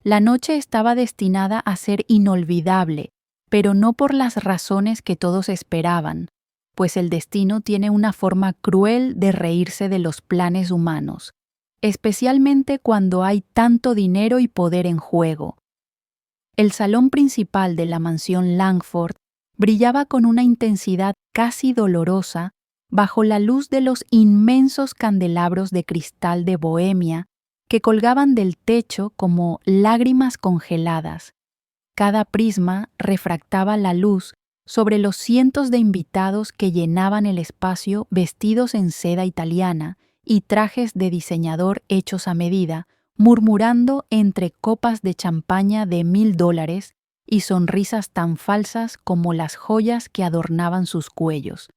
La noche estaba destinada a ser inolvidable, pero no por las razones que todos esperaban, pues el destino tiene una forma cruel de reírse de los planes humanos, especialmente cuando hay tanto dinero y poder en juego. El salón principal de la mansión Langford brillaba con una intensidad casi dolorosa bajo la luz de los inmensos candelabros de cristal de Bohemia que colgaban del techo como lágrimas congeladas. Cada prisma refractaba la luz sobre los cientos de invitados que llenaban el espacio vestidos en seda italiana y trajes de diseñador hechos a medida, murmurando entre copas de champaña de $1000 y sonrisas tan falsas como las joyas que adornaban sus cuellos.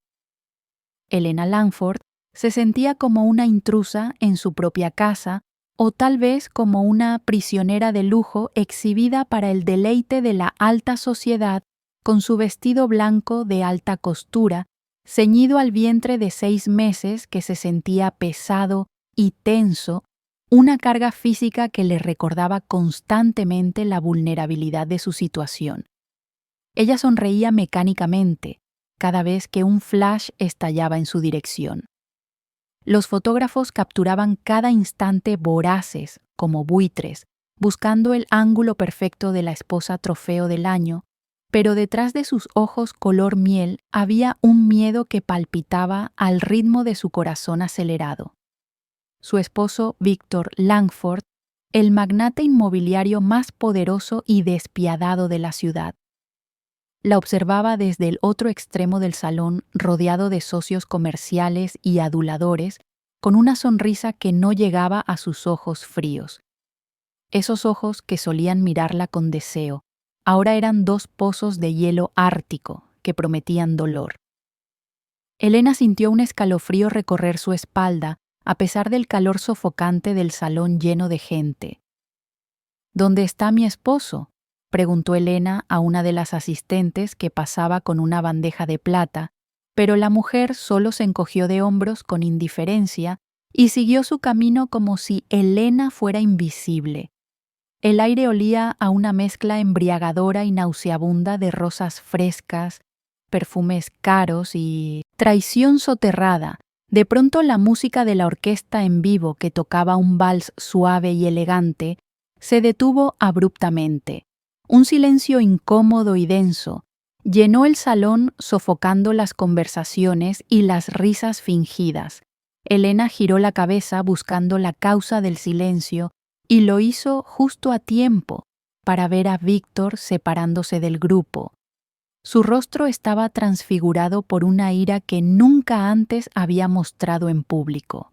Helena Langford se sentía como una intrusa en su propia casa o tal vez como una prisionera de lujo exhibida para el deleite de la alta sociedad con su vestido blanco de alta costura, ceñido al vientre de 6 meses que se sentía pesado y tenso, una carga física que le recordaba constantemente la vulnerabilidad de su situación. Ella sonreía mecánicamente cada vez que un flash estallaba en su dirección. Los fotógrafos capturaban cada instante voraces, como buitres, buscando el ángulo perfecto de la esposa trofeo del año, pero detrás de sus ojos color miel había un miedo que palpitaba al ritmo de su corazón acelerado. Su esposo Victor Langford, el magnate inmobiliario más poderoso y despiadado de la ciudad. La observaba desde el otro extremo del salón, rodeado de socios comerciales y aduladores, con una sonrisa que no llegaba a sus ojos fríos. Esos ojos que solían mirarla con deseo, ahora eran 2 pozos de hielo ártico que prometían dolor. Helena sintió un escalofrío recorrer su espalda, a pesar del calor sofocante del salón lleno de gente. ¿Dónde está mi esposo?, preguntó Helena a una de las asistentes que pasaba con una bandeja de plata, pero la mujer solo se encogió de hombros con indiferencia y siguió su camino como si Helena fuera invisible. El aire olía a una mezcla embriagadora y nauseabunda de rosas frescas, perfumes caros y traición soterrada. De pronto la música de la orquesta en vivo que tocaba un vals suave y elegante se detuvo abruptamente. Un silencio incómodo y denso llenó el salón sofocando las conversaciones y las risas fingidas. Helena giró la cabeza buscando la causa del silencio y lo hizo justo a tiempo para ver a Víctor separándose del grupo. Su rostro estaba transfigurado por una ira que nunca antes había mostrado en público.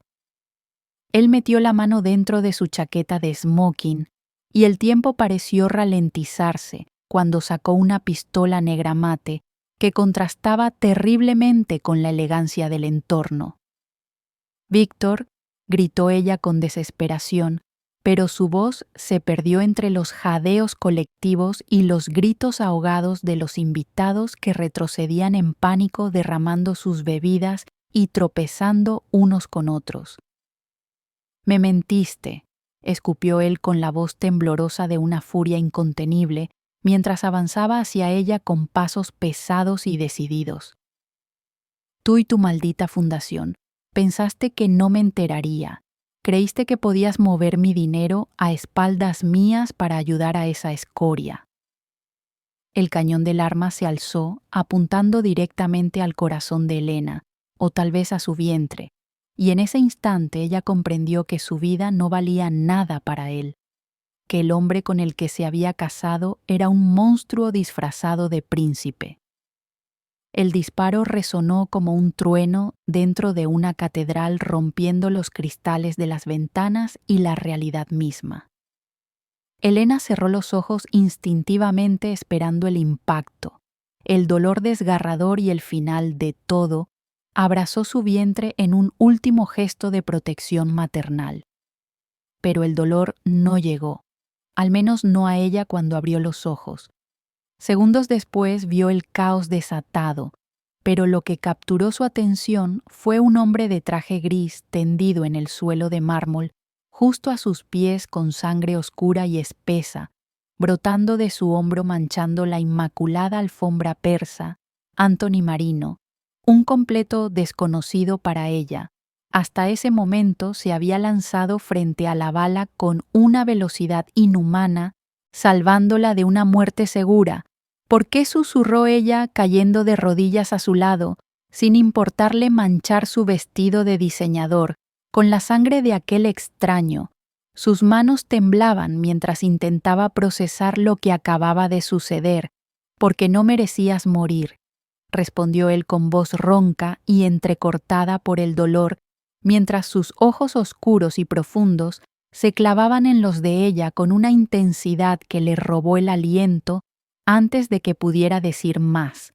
Él metió la mano dentro de su chaqueta de smoking y el tiempo pareció ralentizarse cuando sacó una pistola negra mate que contrastaba terriblemente con la elegancia del entorno. «Víctor», gritó ella con desesperación, pero su voz se perdió entre los jadeos colectivos y los gritos ahogados de los invitados que retrocedían en pánico derramando sus bebidas y tropezando unos con otros. «Me mentiste», escupió él con la voz temblorosa de una furia incontenible, mientras avanzaba hacia ella con pasos pesados y decididos. «Tú y tu maldita fundación, pensaste que no me enteraría. Creíste que podías mover mi dinero a espaldas mías para ayudar a esa escoria». El cañón del arma se alzó, apuntando directamente al corazón de Helena, o tal vez a su vientre, y en ese instante ella comprendió que su vida no valía nada para él, que el hombre con el que se había casado era un monstruo disfrazado de príncipe. El disparo resonó como un trueno dentro de una catedral, rompiendo los cristales de las ventanas y la realidad misma. Helena cerró los ojos instintivamente esperando el impacto. El dolor desgarrador y el final de todo abrazó su vientre en un último gesto de protección maternal. Pero el dolor no llegó, al menos no a ella cuando abrió los ojos. Segundos después vio el caos desatado, pero lo que capturó su atención fue un hombre de traje gris tendido en el suelo de mármol justo a sus pies con sangre oscura y espesa, brotando de su hombro manchando la inmaculada alfombra persa, Anthony Marino, un completo desconocido para ella. Hasta ese momento se había lanzado frente a la bala con una velocidad inhumana, salvándola de una muerte segura. ¿Por qué susurró ella cayendo de rodillas a su lado, sin importarle manchar su vestido de diseñador, con la sangre de aquel extraño? Sus manos temblaban mientras intentaba procesar lo que acababa de suceder. «Porque no merecías morir», respondió él con voz ronca y entrecortada por el dolor, mientras sus ojos oscuros y profundos se clavaban en los de ella con una intensidad que le robó el aliento antes de que pudiera decir más.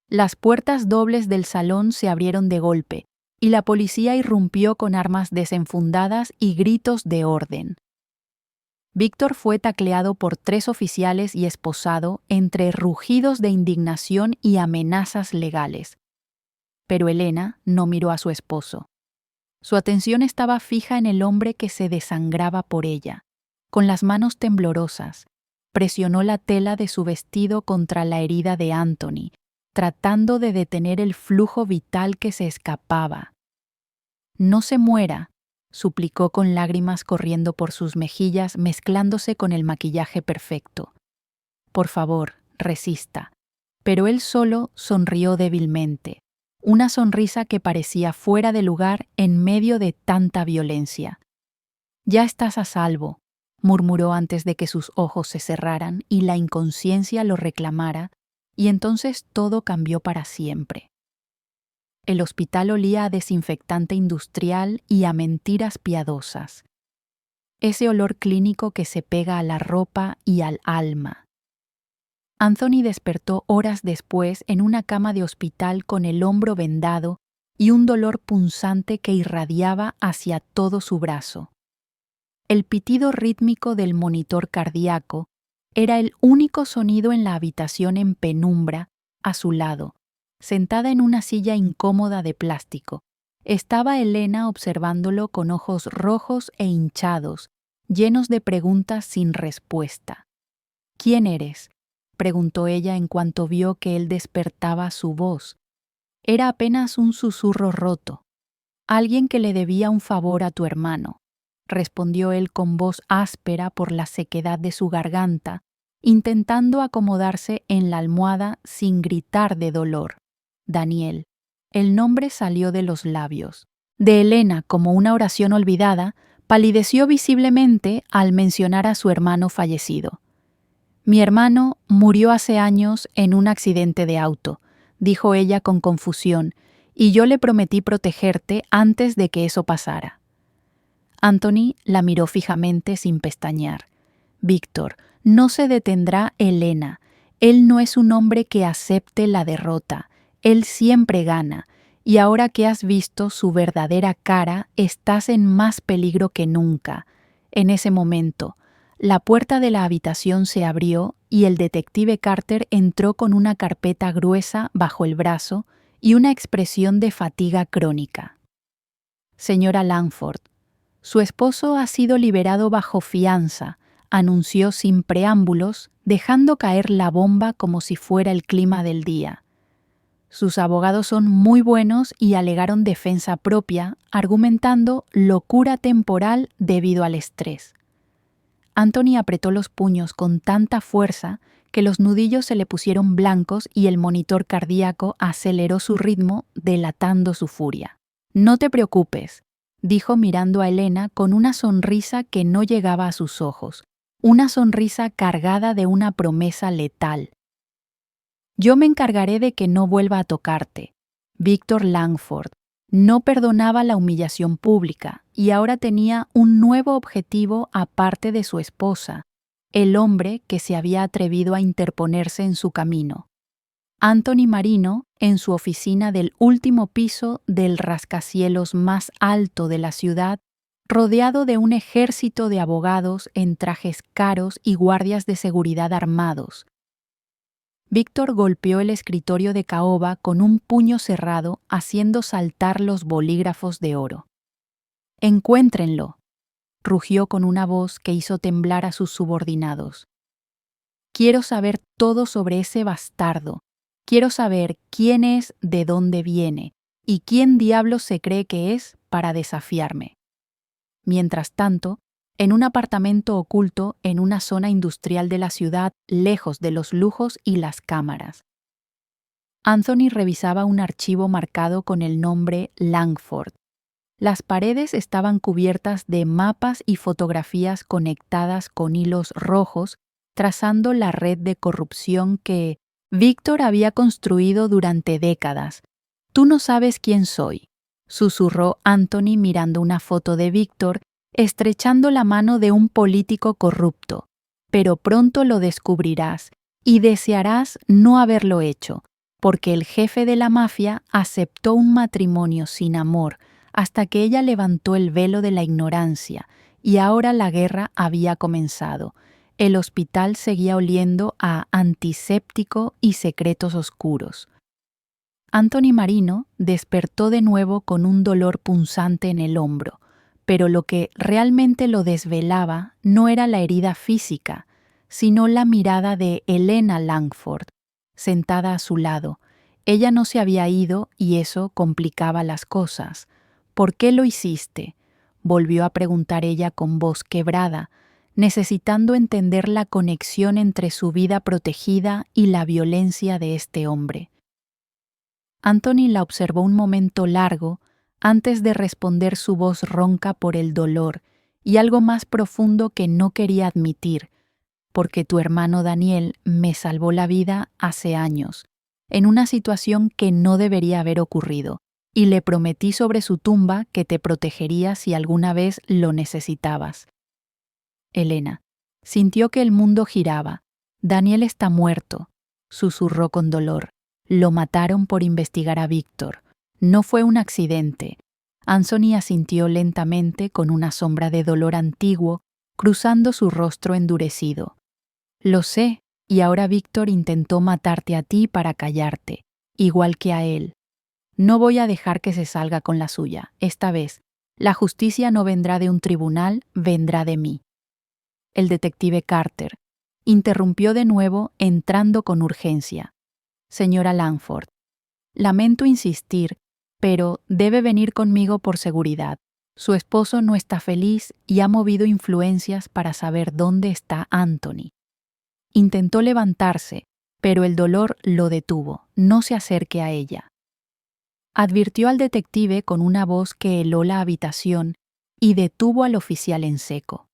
Las puertas dobles del salón se abrieron de golpe, y la policía irrumpió con armas desenfundadas y gritos de orden. Víctor fue tacleado por 3 oficiales y esposado entre rugidos de indignación y amenazas legales. Pero Elena no miró a su esposo. Su atención estaba fija en el hombre que se desangraba por ella. Con las manos temblorosas, presionó la tela de su vestido contra la herida de Anthony, tratando de detener el flujo vital que se escapaba. «No se muera», suplicó con lágrimas corriendo por sus mejillas mezclándose con el maquillaje perfecto. «Por favor, resista». Pero él solo sonrió débilmente, una sonrisa que parecía fuera de lugar en medio de tanta violencia. «Ya estás a salvo», murmuró antes de que sus ojos se cerraran y la inconsciencia lo reclamara, y entonces todo cambió para siempre. El hospital olía a desinfectante industrial y a mentiras piadosas. Ese olor clínico que se pega a la ropa y al alma. Anthony despertó horas después en una cama de hospital con el hombro vendado y un dolor punzante que irradiaba hacia todo su brazo. El pitido rítmico del monitor cardíaco era el único sonido en la habitación en penumbra, a su lado. Sentada en una silla incómoda de plástico, estaba Elena observándolo con ojos rojos e hinchados, llenos de preguntas sin respuesta. «¿Quién eres?», preguntó ella en cuanto vio que él despertaba su voz. Era apenas un susurro roto. «Alguien que le debía un favor a tu hermano», respondió él con voz áspera por la sequedad de su garganta, intentando acomodarse en la almohada sin gritar de dolor. Daniel. El nombre salió de los labios. De Elena, como una oración olvidada, palideció visiblemente al mencionar a su hermano fallecido. «Mi hermano murió hace años en un accidente de auto», dijo ella con confusión, «y yo le prometí protegerte antes de que eso pasara». Anthony la miró fijamente sin pestañear. «Víctor, no se detendrá Elena. Él no es un hombre que acepte la derrota. Él siempre gana, y ahora que has visto su verdadera cara, estás en más peligro que nunca». En ese momento, la puerta de la habitación se abrió y el detective Carter entró con una carpeta gruesa bajo el brazo y una expresión de fatiga crónica. «Señora Langford, su esposo ha sido liberado bajo fianza», anunció sin preámbulos, dejando caer la bomba como si fuera el clima del día. Sus abogados son muy buenos y alegaron defensa propia, argumentando locura temporal debido al estrés. Anthony apretó los puños con tanta fuerza que los nudillos se le pusieron blancos y el monitor cardíaco aceleró su ritmo, delatando su furia. «No te preocupes», dijo mirando a Elena con una sonrisa que no llegaba a sus ojos, una sonrisa cargada de una promesa letal. «Yo me encargaré de que no vuelva a tocarte». Víctor Langford no perdonaba la humillación pública y ahora tenía un nuevo objetivo aparte de su esposa, el hombre que se había atrevido a interponerse en su camino. Anthony Marino, en su oficina del último piso del rascacielos más alto de la ciudad, rodeado de un ejército de abogados en trajes caros y guardias de seguridad armados. Víctor golpeó el escritorio de caoba con un puño cerrado, haciendo saltar los bolígrafos de oro. «Encuéntrenlo», rugió con una voz que hizo temblar a sus subordinados. Quiero saber todo sobre ese bastardo. Quiero saber quién es, de dónde viene, y quién diablos se cree que es para desafiarme. Mientras tanto, en un apartamento oculto en una zona industrial de la ciudad, lejos de los lujos y las cámaras, Anthony revisaba un archivo marcado con el nombre Langford. Las paredes estaban cubiertas de mapas y fotografías conectadas con hilos rojos, trazando la red de corrupción que Víctor había construido durante décadas. «Tú no sabes quién soy», susurró Anthony mirando una foto de Víctor, estrechando la mano de un político corrupto. «Pero pronto lo descubrirás y desearás no haberlo hecho, porque el jefe de la mafia aceptó un matrimonio sin amor hasta que ella levantó el velo de la ignorancia, y ahora la guerra había comenzado. El hospital seguía oliendo a antiséptico y secretos oscuros». Anthony Marino despertó de nuevo con un dolor punzante en el hombro, pero lo que realmente lo desvelaba no era la herida física, sino la mirada de Helena Langford, sentada a su lado. Ella no se había ido y eso complicaba las cosas. «¿Por qué lo hiciste?», volvió a preguntar ella con voz quebrada, necesitando entender la conexión entre su vida protegida y la violencia de este hombre. Anthony la observó un momento largo antes de responder, su voz ronca por el dolor y algo más profundo que no quería admitir. «Porque tu hermano Daniel me salvó la vida hace años, en una situación que no debería haber ocurrido, y le prometí sobre su tumba que te protegería si alguna vez lo necesitabas». Helena sintió que el mundo giraba. «Daniel está muerto», susurró con dolor. «Lo mataron por investigar a Víctor. No fue un accidente». Anthony asintió lentamente con una sombra de dolor antiguo cruzando su rostro endurecido. «Lo sé, y ahora Víctor intentó matarte a ti para callarte, igual que a él. No voy a dejar que se salga con la suya. Esta vez, la justicia no vendrá de un tribunal, vendrá de mí». El detective Carter interrumpió de nuevo, entrando con urgencia. «Señora Langford, lamento insistir, pero debe venir conmigo por seguridad. Su esposo no está feliz y ha movido influencias para saber dónde está Anthony». Intentó levantarse, pero el dolor lo detuvo. «No se acerque a ella», advirtió al detective con una voz que heló la habitación y detuvo al oficial en seco.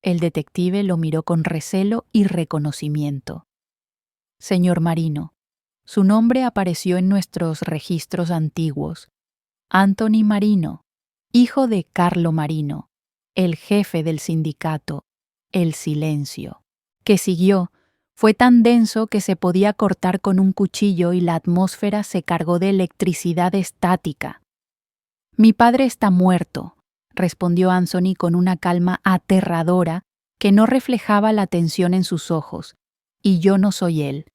El detective lo miró con recelo y reconocimiento. «Señor Marino, su nombre apareció en nuestros registros antiguos. Anthony Marino, hijo de Carlo Marino, el jefe del sindicato, El Silencio», que siguió. Fue tan denso que se podía cortar con un cuchillo y la atmósfera se cargó de electricidad estática. «Mi padre está muerto», respondió Anthony con una calma aterradora que no reflejaba la tensión en sus ojos, «y yo no soy él.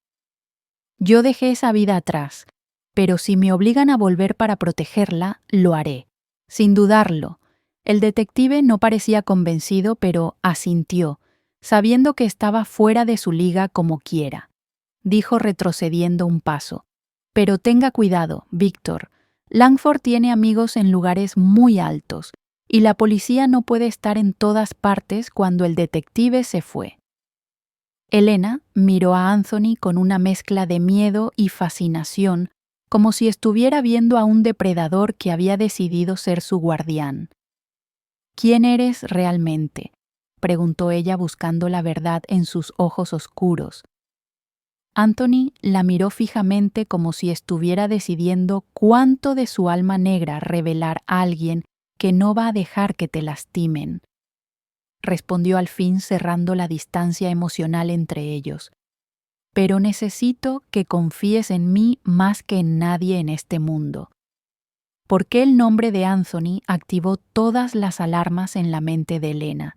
Yo dejé esa vida atrás, pero si me obligan a volver para protegerla, lo haré, sin dudarlo». El detective no parecía convencido, pero asintió, sabiendo que estaba fuera de su liga como quiera. Dijo retrocediendo un paso: «Pero tenga cuidado, Víctor. Langford tiene amigos en lugares muy altos, y la policía no puede estar en todas partes cuando el detective se fue». Helena miró a Anthony con una mezcla de miedo y fascinación, como si estuviera viendo a un depredador que había decidido ser su guardián. «¿Quién eres realmente?», preguntó ella buscando la verdad en sus ojos oscuros. Anthony la miró fijamente como si estuviera decidiendo cuánto de su alma negra revelar a alguien que no va a dejar que te lastimen. Respondió al fin, cerrando la distancia emocional entre ellos. «Pero necesito que confíes en mí más que en nadie en este mundo». ¿Por qué el nombre de Anthony activó todas las alarmas en la mente de Helena?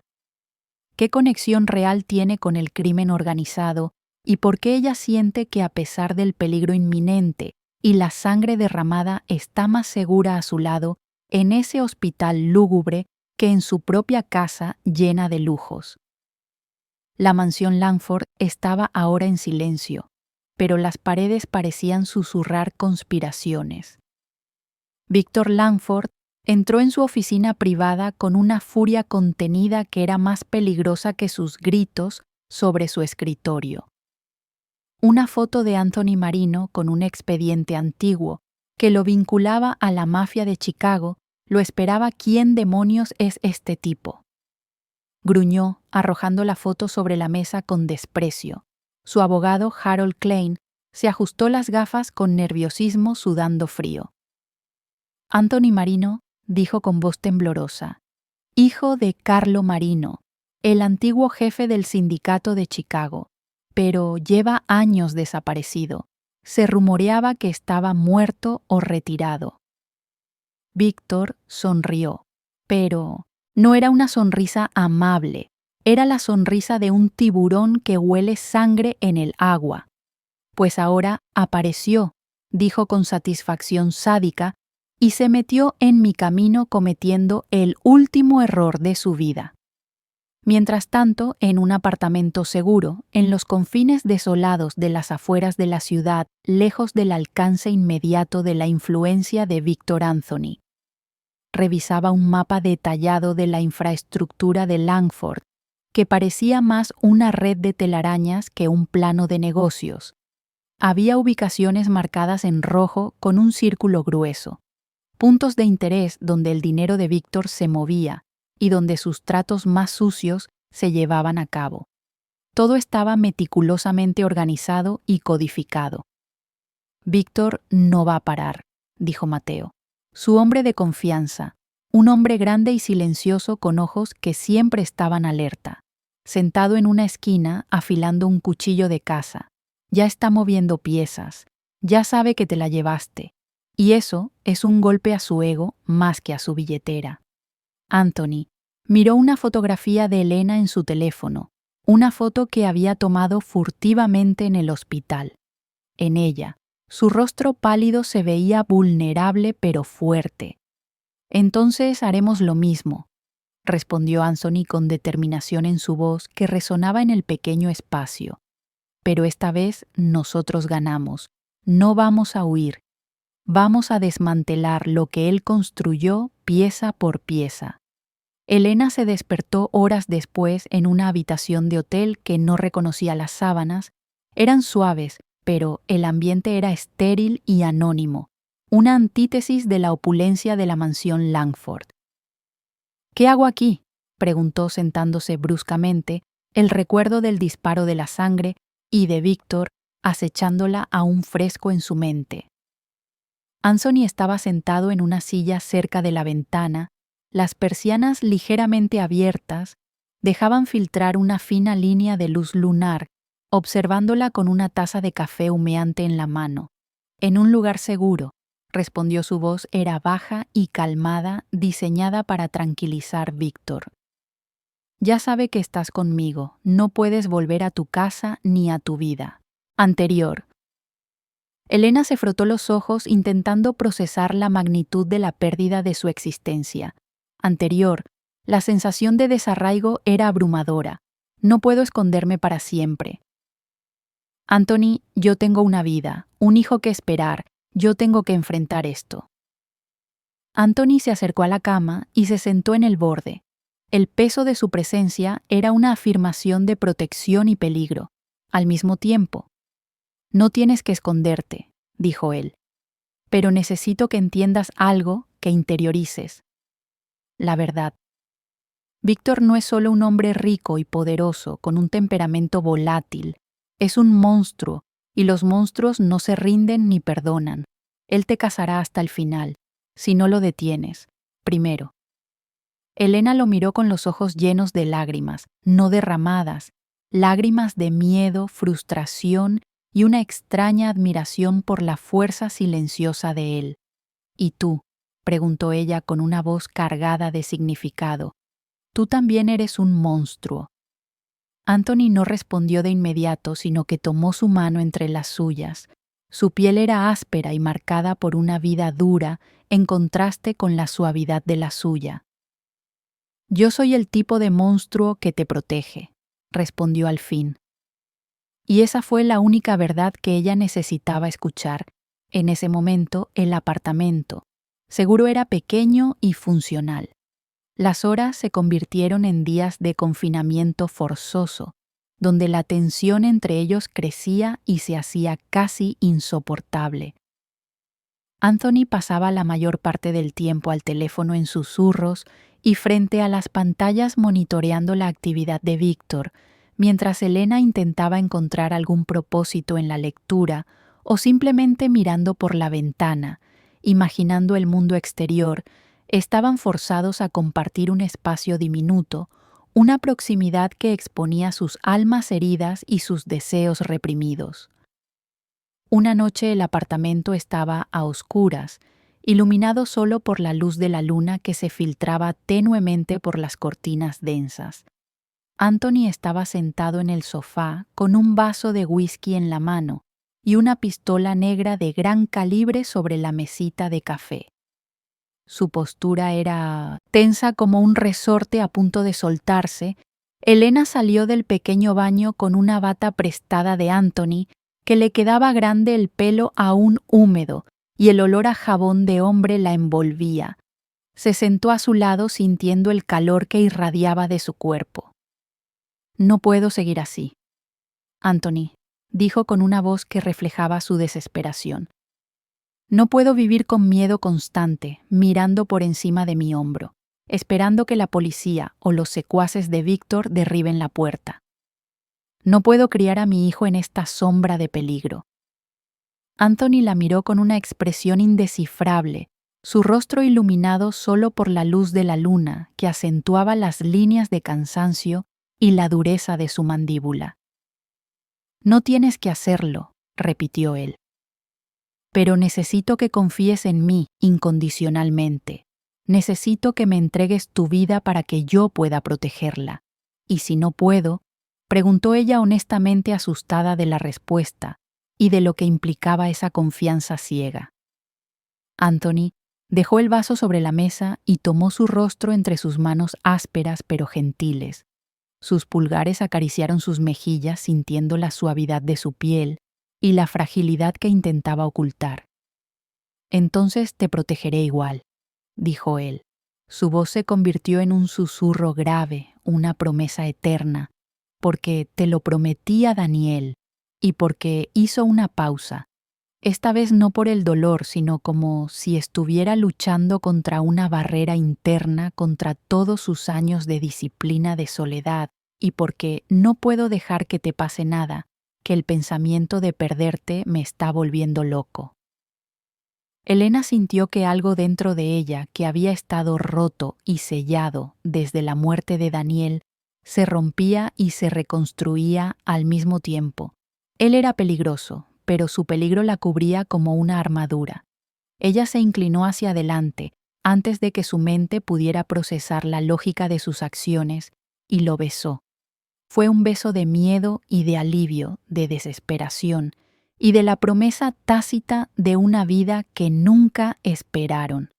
¿Qué conexión real tiene con el crimen organizado y por qué ella siente que, a pesar del peligro inminente y la sangre derramada, está más segura a su lado en ese hospital lúgubre que en su propia casa llena de lujos. La mansión Langford estaba ahora en silencio, pero las paredes parecían susurrar conspiraciones. Víctor Langford entró en su oficina privada con una furia contenida que era más peligrosa que sus gritos sobre su escritorio. Una foto de Anthony Marino con un expediente antiguo que lo vinculaba a la mafia de Chicago lo esperaba. ¿Quién demonios es este tipo?, gruñó, arrojando la foto sobre la mesa con desprecio. Su abogado, Harold Klein, se ajustó las gafas con nerviosismo, sudando frío. Anthony Marino dijo con voz temblorosa: hijo de Carlo Marino, el antiguo jefe del sindicato de Chicago, pero lleva años desaparecido. Se rumoreaba que estaba muerto o retirado. Víctor sonrió, pero no era una sonrisa amable, era la sonrisa de un tiburón que huele sangre en el agua. Pues ahora apareció, dijo con satisfacción sádica, y se metió en mi camino cometiendo el último error de su vida. Mientras tanto, en un apartamento seguro, en los confines desolados de las afueras de la ciudad, lejos del alcance inmediato de la influencia de Víctor Anthony, revisaba un mapa detallado de la infraestructura de Langford, que parecía más una red de telarañas que un plano de negocios. Había ubicaciones marcadas en rojo con un círculo grueso, puntos de interés donde el dinero de Víctor se movía y donde sus tratos más sucios se llevaban a cabo. Todo estaba meticulosamente organizado y codificado. Víctor no va a parar, dijo Mateo, su hombre de confianza, un hombre grande y silencioso con ojos que siempre estaban alerta, sentado en una esquina afilando un cuchillo de caza. Ya está moviendo piezas, ya sabe que te la llevaste, y eso es un golpe a su ego más que a su billetera. Anthony miró una fotografía de Elena en su teléfono, una foto que había tomado furtivamente en el hospital. En ella, su rostro pálido se veía vulnerable pero fuerte. Entonces haremos lo mismo, respondió Anthony con determinación en su voz que resonaba en el pequeño espacio. Pero esta vez nosotros ganamos. No vamos a huir. Vamos a desmantelar lo que él construyó pieza por pieza. Elena se despertó horas después en una habitación de hotel que no reconocía las sábanas. Eran suaves, pero el ambiente era estéril y anónimo, una antítesis de la opulencia de la mansión Langford. ¿Qué hago aquí?, preguntó sentándose bruscamente, el recuerdo del disparo de la sangre y de Víctor acechándola aún fresco en su mente. Anthony estaba sentado en una silla cerca de la ventana. Las persianas ligeramente abiertas dejaban filtrar una fina línea de luz lunar, observándola con una taza de café humeante en la mano. En un lugar seguro, respondió. Su voz era baja y calmada, diseñada para tranquilizar a Víctor. Ya sabe que estás conmigo, no puedes volver a tu casa ni a tu vida anterior. Elena se frotó los ojos intentando procesar la magnitud de la pérdida de su existencia. Anterior, la sensación de desarraigo era abrumadora. No puedo esconderme para siempre. Anthony, yo tengo una vida, un hijo que esperar, yo tengo que enfrentar esto. Anthony se acercó a la cama y se sentó en el borde. El peso de su presencia era una afirmación de protección y peligro, al mismo tiempo. No tienes que esconderte, dijo él, pero necesito que entiendas algo, que interiorices. La verdad. Víctor no es solo un hombre rico y poderoso, con un temperamento volátil. Es un monstruo, y los monstruos no se rinden ni perdonan. Él te cazará hasta el final, si no lo detienes, primero. Elena lo miró con los ojos llenos de lágrimas, no derramadas, lágrimas de miedo, frustración y una extraña admiración por la fuerza silenciosa de él. ¿Y tú?, preguntó ella con una voz cargada de significado. Tú también eres un monstruo. Anthony no respondió de inmediato, sino que tomó su mano entre las suyas. Su piel era áspera y marcada por una vida dura, en contraste con la suavidad de la suya. Yo soy el tipo de monstruo que te protege, respondió al fin. Y esa fue la única verdad que ella necesitaba escuchar. En ese momento, el apartamento, seguro era pequeño y funcional. Las horas se convirtieron en días de confinamiento forzoso, donde la tensión entre ellos crecía y se hacía casi insoportable. Anthony pasaba la mayor parte del tiempo al teléfono en susurros y frente a las pantallas monitoreando la actividad de Víctor, mientras Elena intentaba encontrar algún propósito en la lectura o simplemente mirando por la ventana, imaginando el mundo exterior. Estaban forzados a compartir un espacio diminuto, una proximidad que exponía sus almas heridas y sus deseos reprimidos. Una noche el apartamento estaba a oscuras, iluminado solo por la luz de la luna que se filtraba tenuemente por las cortinas densas. Anthony estaba sentado en el sofá con un vaso de whisky en la mano y una pistola negra de gran calibre sobre la mesita de café. Su postura era tensa como un resorte a punto de soltarse. Elena salió del pequeño baño con una bata prestada de Anthony, que le quedaba grande el pelo aún húmedo y el olor a jabón de hombre la envolvía. Se sentó a su lado sintiendo el calor que irradiaba de su cuerpo. No puedo seguir así, Anthony, dijo con una voz que reflejaba su desesperación. No puedo vivir con miedo constante, mirando por encima de mi hombro, esperando que la policía o los secuaces de Víctor derriben la puerta. No puedo criar a mi hijo en esta sombra de peligro. Anthony la miró con una expresión indescifrable, su rostro iluminado solo por la luz de la luna que acentuaba las líneas de cansancio y la dureza de su mandíbula. No tienes que hacerlo, repitió él. Pero necesito que confíes en mí incondicionalmente. Necesito que me entregues tu vida para que yo pueda protegerla. Y si no puedo, preguntó ella honestamente asustada de la respuesta y de lo que implicaba esa confianza ciega. Anthony dejó el vaso sobre la mesa y tomó su rostro entre sus manos ásperas pero gentiles. Sus pulgares acariciaron sus mejillas sintiendo la suavidad de su piel y la fragilidad que intentaba ocultar. Entonces te protegeré igual, dijo él. Su voz se convirtió en un susurro grave, una promesa eterna, porque te lo prometí a Daniel y porque hizo una pausa, esta vez no por el dolor, sino como si estuviera luchando contra una barrera interna, contra todos sus años de disciplina de soledad, y porque no puedo dejar que te pase nada, que el pensamiento de perderte me está volviendo loco. Elena sintió que algo dentro de ella, que había estado roto y sellado desde la muerte de Daniel, se rompía y se reconstruía al mismo tiempo. Él era peligroso, pero su peligro la cubría como una armadura. Ella se inclinó hacia adelante, antes de que su mente pudiera procesar la lógica de sus acciones, y lo besó. Fue un beso de miedo y de alivio, de desesperación, y de la promesa tácita de una vida que nunca esperaron.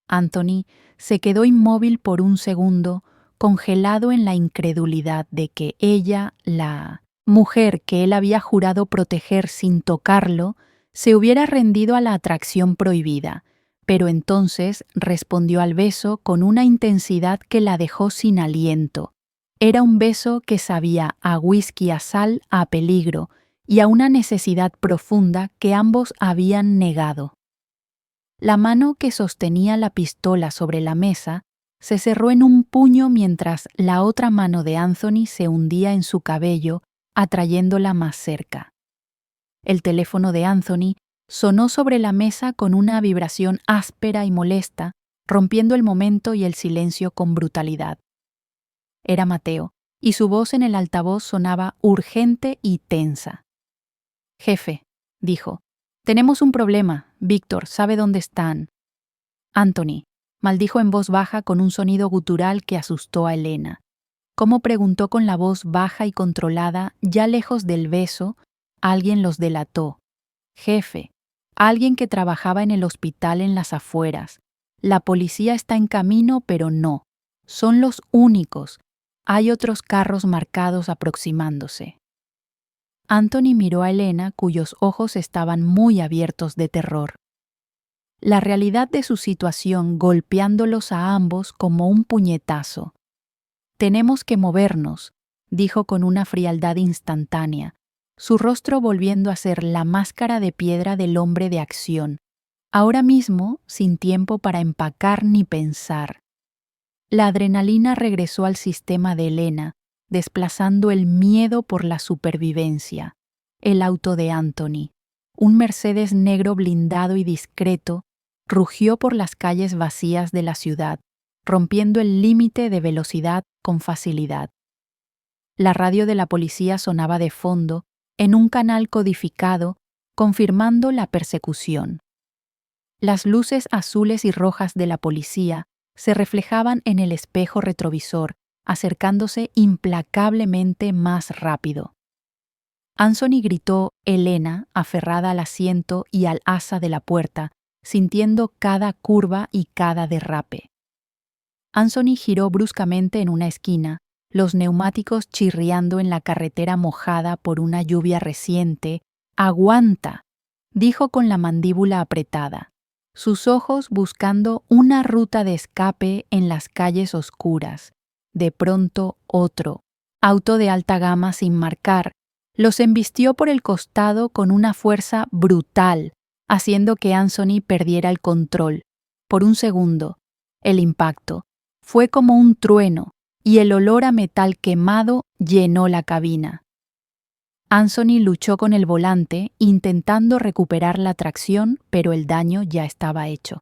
Anthony se quedó inmóvil por un segundo, congelado en la incredulidad de que ella, la mujer que él había jurado proteger sin tocarlo, se hubiera rendido a la atracción prohibida, pero entonces respondió al beso con una intensidad que la dejó sin aliento. Era un beso que sabía a whisky, a sal, a peligro y a una necesidad profunda que ambos habían negado. La mano que sostenía la pistola sobre la mesa se cerró en un puño mientras la otra mano de Anthony se hundía en su cabello, atrayéndola más cerca. El teléfono de Anthony sonó sobre la mesa con una vibración áspera y molesta, rompiendo el momento y el silencio con brutalidad. Era Mateo, y su voz en el altavoz sonaba urgente y tensa. «Jefe», dijo, «tenemos un problema. Víctor sabe dónde están». «Anthony», maldijo en voz baja con un sonido gutural que asustó a Elena. Cómo preguntó con la voz baja y controlada, ya lejos del beso, alguien los delató. «Jefe, alguien que trabajaba en el hospital en las afueras. La policía está en camino, pero no. Son los únicos. Hay otros carros marcados aproximándose. Anthony miró a Elena, cuyos ojos estaban muy abiertos de terror. La realidad de su situación golpeándolos a ambos como un puñetazo. «Tenemos que movernos», dijo con una frialdad instantánea, su rostro volviendo a ser la máscara de piedra del hombre de acción, ahora mismo sin tiempo para empacar ni pensar. La adrenalina regresó al sistema de Elena, desplazando el miedo por la supervivencia. El auto de Anthony, un Mercedes negro blindado y discreto, rugió por las calles vacías de la ciudad, rompiendo el límite de velocidad con facilidad. La radio de la policía sonaba de fondo, en un canal codificado, confirmando la persecución. Las luces azules y rojas de la policía se reflejaban en el espejo retrovisor, acercándose implacablemente más rápido. Anthony gritó Elena, aferrada al asiento y al asa de la puerta, sintiendo cada curva y cada derrape. Anthony giró bruscamente en una esquina, los neumáticos chirriando en la carretera mojada por una lluvia reciente. «¡Aguanta!», dijo con la mandíbula apretada, sus ojos buscando una ruta de escape en las calles oscuras. De pronto otro, auto de alta gama sin marcar, los embistió por el costado con una fuerza brutal, haciendo que Anthony perdiera el control. Por un segundo, el impacto fue como un trueno y el olor a metal quemado llenó la cabina. Anthony luchó con el volante, intentando recuperar la tracción, pero el daño ya estaba hecho.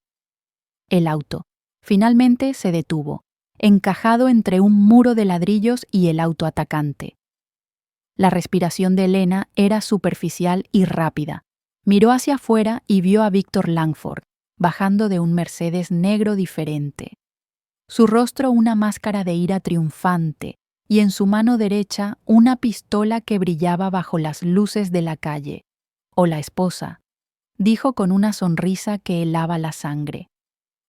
El auto finalmente se detuvo, encajado entre un muro de ladrillos y el auto atacante. La respiración de Elena era superficial y rápida. Miró hacia afuera y vio a Victor Langford, bajando de un Mercedes negro diferente. Su rostro una máscara de ira triunfante, y en su mano derecha una pistola que brillaba bajo las luces de la calle. «O la esposa», dijo con una sonrisa que helaba la sangre.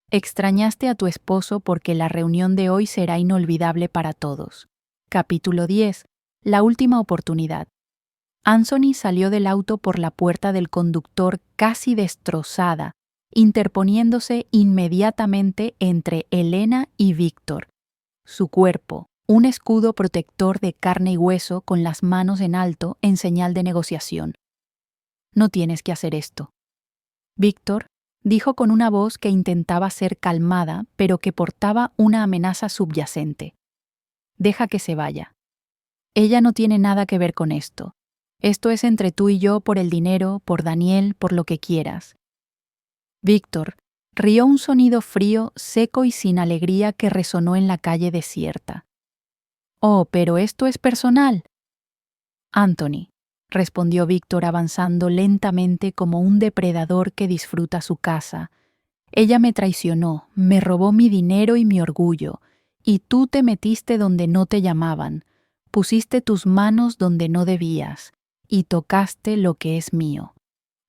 «Extrañaste a tu esposo porque la reunión de hoy será inolvidable para todos». Capítulo 10. La última oportunidad. Anthony salió del auto por la puerta del conductor casi destrozada, interponiéndose inmediatamente entre Elena y Víctor. Su cuerpo, un escudo protector de carne y hueso con las manos en alto en señal de negociación. «No tienes que hacer esto». Víctor dijo con una voz que intentaba ser calmada, pero que portaba una amenaza subyacente. «Deja que se vaya. Ella no tiene nada que ver con esto. Esto es entre tú y yo por el dinero, por Daniel, por lo que quieras». Víctor rió un sonido frío, seco y sin alegría que resonó en la calle desierta. «Oh, pero esto es personal». «Anthony», respondió Víctor avanzando lentamente como un depredador que disfruta su caza. «Ella me traicionó, me robó mi dinero y mi orgullo, y tú te metiste donde no te llamaban, pusiste tus manos donde no debías, y tocaste lo que es mío».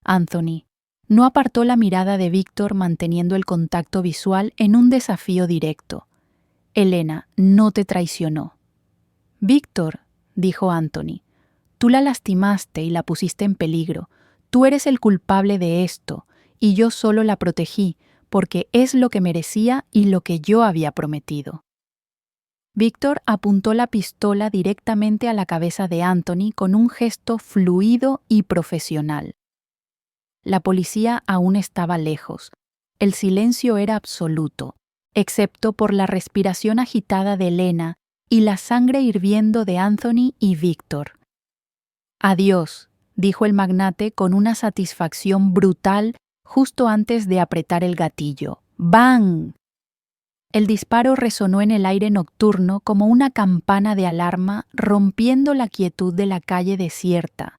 Anthony no apartó la mirada de Víctor manteniendo el contacto visual en un desafío directo. «Elena no te traicionó». «Víctor», dijo Anthony, «tú la lastimaste y la pusiste en peligro. Tú eres el culpable de esto, y yo solo la protegí, porque es lo que merecía y lo que yo había prometido». Víctor apuntó la pistola directamente a la cabeza de Anthony con un gesto fluido y profesional. La policía aún estaba lejos. El silencio era absoluto, excepto por la respiración agitada de Elena y la sangre hirviendo de Anthony y Víctor. «Adiós», dijo el magnate con una satisfacción brutal justo antes de apretar el gatillo. ¡Bang! El disparo resonó en el aire nocturno como una campana de alarma, rompiendo la quietud de la calle desierta.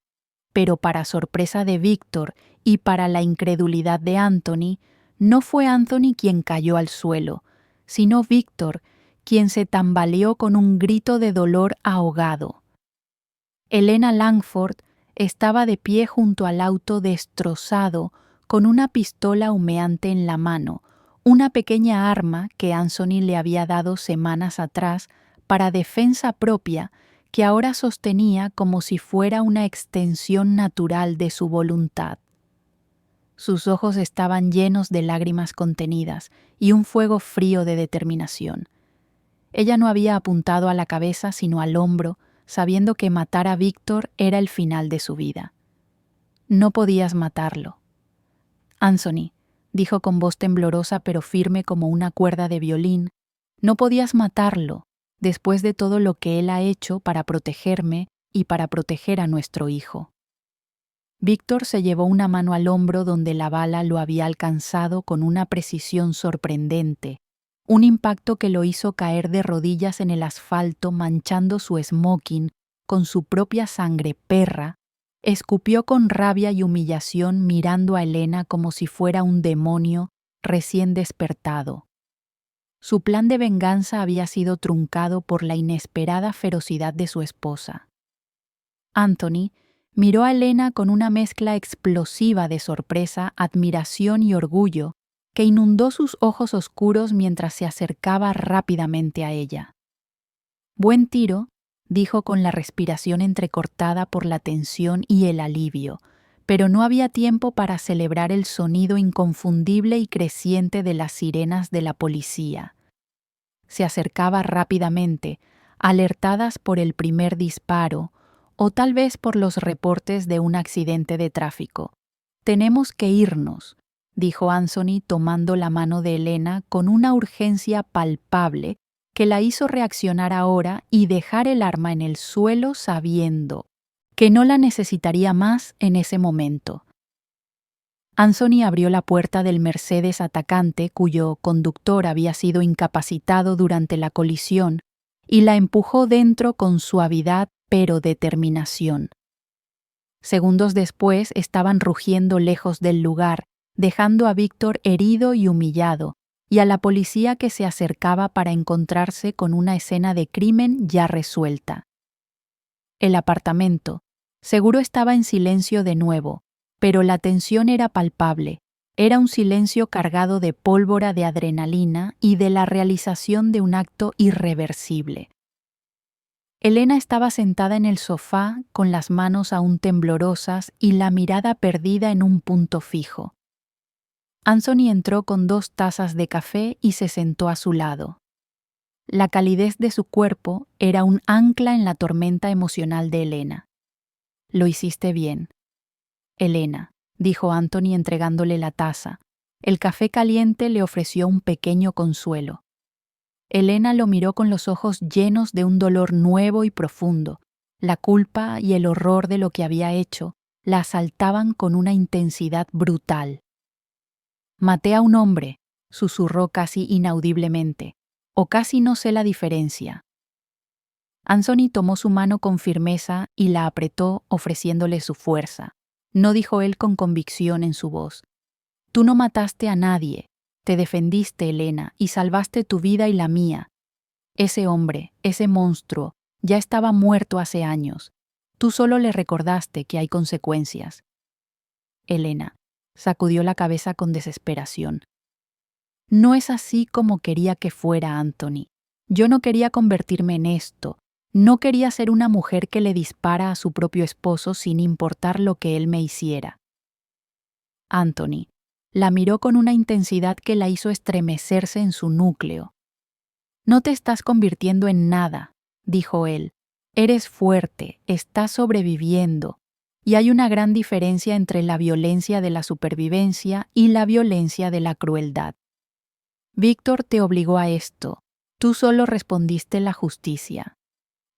Pero para sorpresa de Víctor y para la incredulidad de Anthony, no fue Anthony quien cayó al suelo, sino Víctor, quien se tambaleó con un grito de dolor ahogado. Elena Langford estaba de pie junto al auto destrozado, con una pistola humeante en la mano, una pequeña arma que Anthony le había dado semanas atrás para defensa propia, que ahora sostenía como si fuera una extensión natural de su voluntad. Sus ojos estaban llenos de lágrimas contenidas y un fuego frío de determinación. Ella no había apuntado a la cabeza sino al hombro, sabiendo que matar a Víctor era el final de su vida. No podías matarlo. Anthony, dijo con voz temblorosa pero firme como una cuerda de violín, no podías matarlo, después de todo lo que él ha hecho para protegerme y para proteger a nuestro hijo. Víctor se llevó una mano al hombro donde la bala lo había alcanzado con una precisión sorprendente, un impacto que lo hizo caer de rodillas en el asfalto manchando su smoking con su propia sangre perra. Escupió con rabia y humillación mirando a Elena como si fuera un demonio recién despertado. Su plan de venganza había sido truncado por la inesperada ferocidad de su esposa. Anthony miró a Elena con una mezcla explosiva de sorpresa, admiración y orgullo que inundó sus ojos oscuros mientras se acercaba rápidamente a ella. «Buen tiro», dijo con la respiración entrecortada por la tensión y el alivio, pero no había tiempo para celebrar el sonido inconfundible y creciente de las sirenas de la policía. Se acercaba rápidamente, alertadas por el primer disparo, o tal vez por los reportes de un accidente de tráfico. «Tenemos que irnos», dijo Anthony tomando la mano de Elena con una urgencia palpable que la hizo reaccionar ahora y dejar el arma en el suelo sabiendo que no la necesitaría más en ese momento. Anthony abrió la puerta del Mercedes atacante cuyo conductor había sido incapacitado durante la colisión y la empujó dentro con suavidad pero determinación. Segundos después estaban rugiendo lejos del lugar, dejando a Víctor herido y humillado, y a la policía que se acercaba para encontrarse con una escena de crimen ya resuelta. El apartamento, seguro, estaba en silencio de nuevo, pero la tensión era palpable. Era un silencio cargado de pólvora de adrenalina y de la realización de un acto irreversible. Elena estaba sentada en el sofá con las manos aún temblorosas y la mirada perdida en un punto fijo. Anthony entró con 2 tazas de café y se sentó a su lado. La calidez de su cuerpo era un ancla en la tormenta emocional de Elena. «Lo hiciste bien». «Elena», dijo Anthony entregándole la taza. El café caliente le ofreció un pequeño consuelo. Elena lo miró con los ojos llenos de un dolor nuevo y profundo. La culpa y el horror de lo que había hecho la asaltaban con una intensidad brutal. «Maté a un hombre», susurró casi inaudiblemente, «o casi no sé la diferencia». Anthony tomó su mano con firmeza y la apretó ofreciéndole su fuerza. No, dijo él con convicción en su voz. «Tú no mataste a nadie. Te defendiste, Elena, y salvaste tu vida y la mía. Ese hombre, ese monstruo, ya estaba muerto hace años. Tú solo le recordaste que hay consecuencias». Elena sacudió la cabeza con desesperación. «No es así como quería que fuera, Anthony. Yo no quería convertirme en esto. No quería ser una mujer que le dispara a su propio esposo sin importar lo que él me hiciera». Anthony la miró con una intensidad que la hizo estremecerse en su núcleo. «No te estás convirtiendo en nada», dijo él. «Eres fuerte, estás sobreviviendo. Y hay una gran diferencia entre la violencia de la supervivencia y la violencia de la crueldad. Víctor te obligó a esto. Tú solo respondiste la justicia.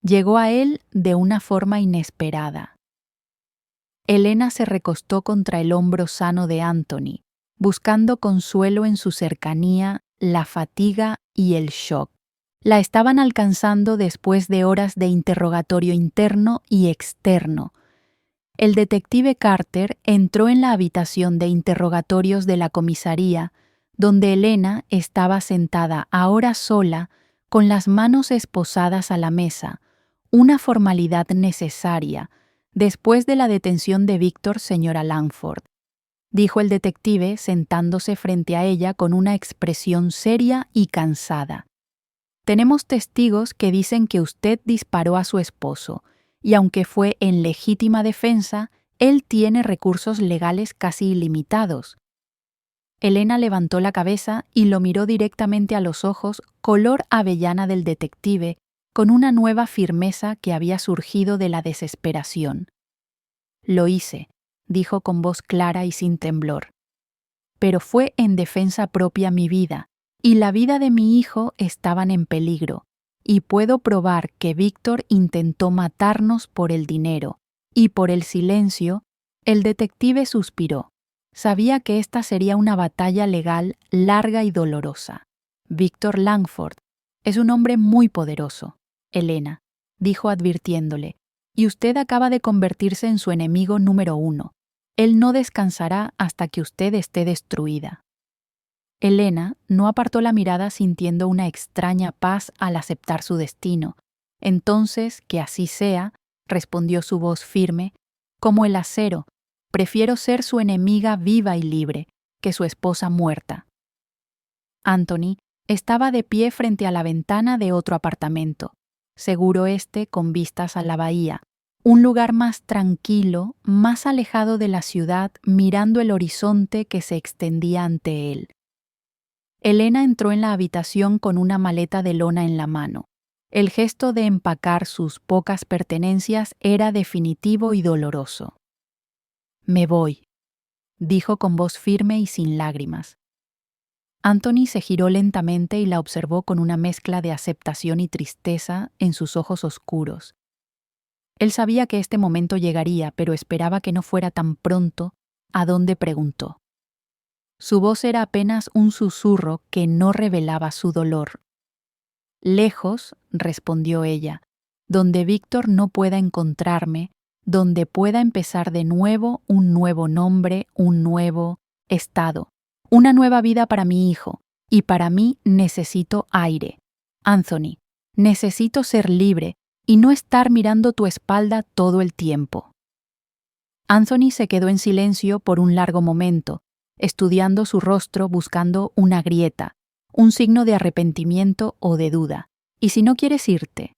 Llegó a él de una forma inesperada». Elena se recostó contra el hombro sano de Anthony, buscando consuelo en su cercanía, la fatiga y el shock. La estaban alcanzando después de horas de interrogatorio interno y externo. El detective Carter entró en la habitación de interrogatorios de la comisaría, donde Elena estaba sentada ahora sola, con las manos esposadas a la mesa, una formalidad necesaria, después de la detención de Víctor, señora Langford. dijo el detective sentándose frente a ella con una expresión seria y cansada. Tenemos testigos que dicen que usted disparó a su esposo, y aunque fue en legítima defensa, él tiene recursos legales casi ilimitados. Elena levantó la cabeza y lo miró directamente a los ojos, color avellana del detective, con una nueva firmeza que había surgido de la desesperación. Lo hice, dijo con voz clara y sin temblor. Pero fue en defensa propia mi vida, y la vida de mi hijo estaban en peligro, y puedo probar que Víctor intentó matarnos por el dinero, y por el silencio. El detective suspiró. Sabía que esta sería una batalla legal larga y dolorosa. Víctor Langford es un hombre muy poderoso, Elena, dijo advirtiéndole, y usted acaba de convertirse en su enemigo número 1. Él no descansará hasta que usted esté destruida. Elena no apartó la mirada sintiendo una extraña paz al aceptar su destino. Entonces, que así sea, respondió su voz firme, como el acero, prefiero ser su enemiga viva y libre que su esposa muerta. Anthony estaba de pie frente a la ventana de otro apartamento, seguro con vistas a la bahía, un lugar más tranquilo, más alejado de la ciudad, mirando el horizonte que se extendía ante él. Elena entró en la habitación con una maleta de lona en la mano. El gesto de empacar sus pocas pertenencias era definitivo y doloroso. «Me voy», dijo con voz firme y sin lágrimas. Anthony se giró lentamente y la observó con una mezcla de aceptación y tristeza en sus ojos oscuros. Él sabía que este momento llegaría, pero esperaba que no fuera tan pronto, a donde preguntó. Su voz era apenas un susurro que no revelaba su dolor. «Lejos», respondió ella, «donde Víctor no pueda encontrarme, donde pueda empezar de nuevo un nuevo nombre, un nuevo estado, una nueva vida para mi hijo, y para mí necesito aire. Anthony, necesito ser libre y no estar mirando tu espalda todo el tiempo». Anthony se quedó en silencio por un largo momento, estudiando su rostro buscando una grieta, un signo de arrepentimiento o de duda. «¿Y si no quieres irte?»,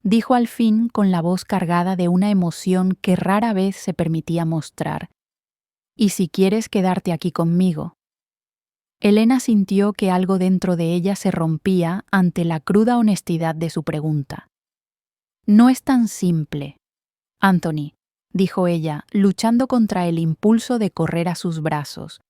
dijo al fin con la voz cargada de una emoción que rara vez se permitía mostrar. «¿Y si quieres quedarte aquí conmigo?». Elena sintió que algo dentro de ella se rompía ante la cruda honestidad de su pregunta. «No es tan simple, Anthony», dijo ella, luchando contra el impulso de correr a sus brazos.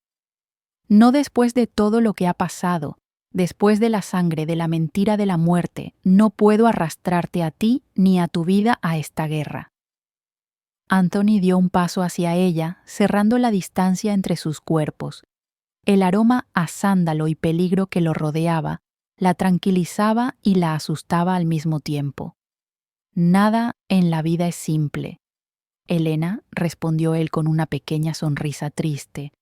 «No después de todo lo que ha pasado, después de la sangre, de la mentira, de la muerte, no puedo arrastrarte a ti ni a tu vida a esta guerra». Anthony dio un paso hacia ella, cerrando la distancia entre sus cuerpos. El aroma a sándalo y peligro que lo rodeaba la tranquilizaba y la asustaba al mismo tiempo. «Nada en la vida es simple», Elena, respondió él con una pequeña sonrisa triste.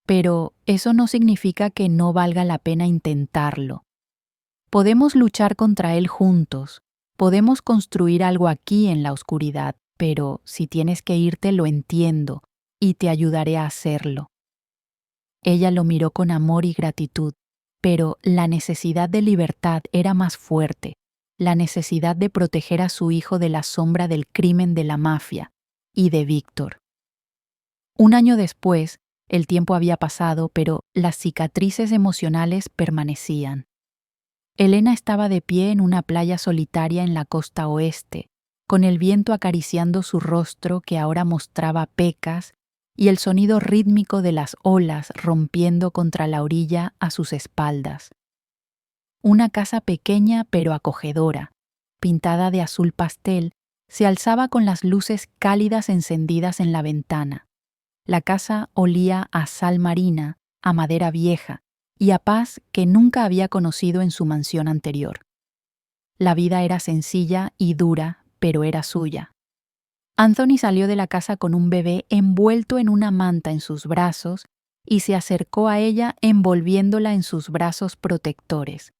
«Pero eso no significa que no valga la pena intentarlo. Podemos luchar contra él juntos, podemos construir algo aquí en la oscuridad, pero si tienes que irte lo entiendo y te ayudaré a hacerlo». Ella lo miró con amor y gratitud, pero la necesidad de libertad era más fuerte, la necesidad de proteger a su hijo de la sombra del crimen de la mafia y de Víctor. Un año después, el tiempo había pasado, pero las cicatrices emocionales permanecían. Elena estaba de pie en una playa solitaria en la costa oeste, con el viento acariciando su rostro que ahora mostraba pecas y el sonido rítmico de las olas rompiendo contra la orilla a sus espaldas. Una casa pequeña pero acogedora, pintada de azul pastel, se alzaba con las luces cálidas encendidas en la ventana. La casa olía a sal marina, a madera vieja y a paz que nunca había conocido en su mansión anterior. La vida era sencilla y dura, pero era suya. Anthony salió de la casa con un bebé envuelto en una manta en sus brazos y se acercó a ella envolviéndola en sus brazos protectores.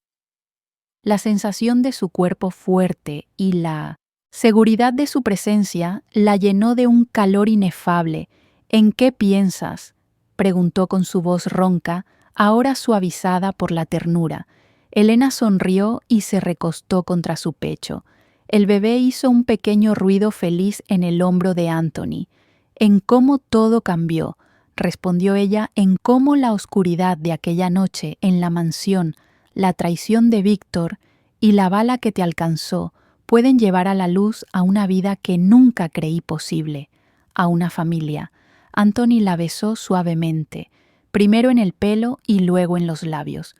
La sensación de su cuerpo fuerte y la seguridad de su presencia la llenó de un calor inefable. «¿En qué piensas?», preguntó con su voz ronca, ahora suavizada por la ternura. Elena sonrió y se recostó contra su pecho. El bebé hizo un pequeño ruido feliz en el hombro de Anthony. En cómo todo cambió, respondió ella, en cómo la oscuridad de aquella noche en la mansión, la traición de Víctor y la bala que te alcanzó pueden llevar a la luz a una vida que nunca creí posible, a una familia. Anthony la besó suavemente, primero en el pelo y luego en los labios.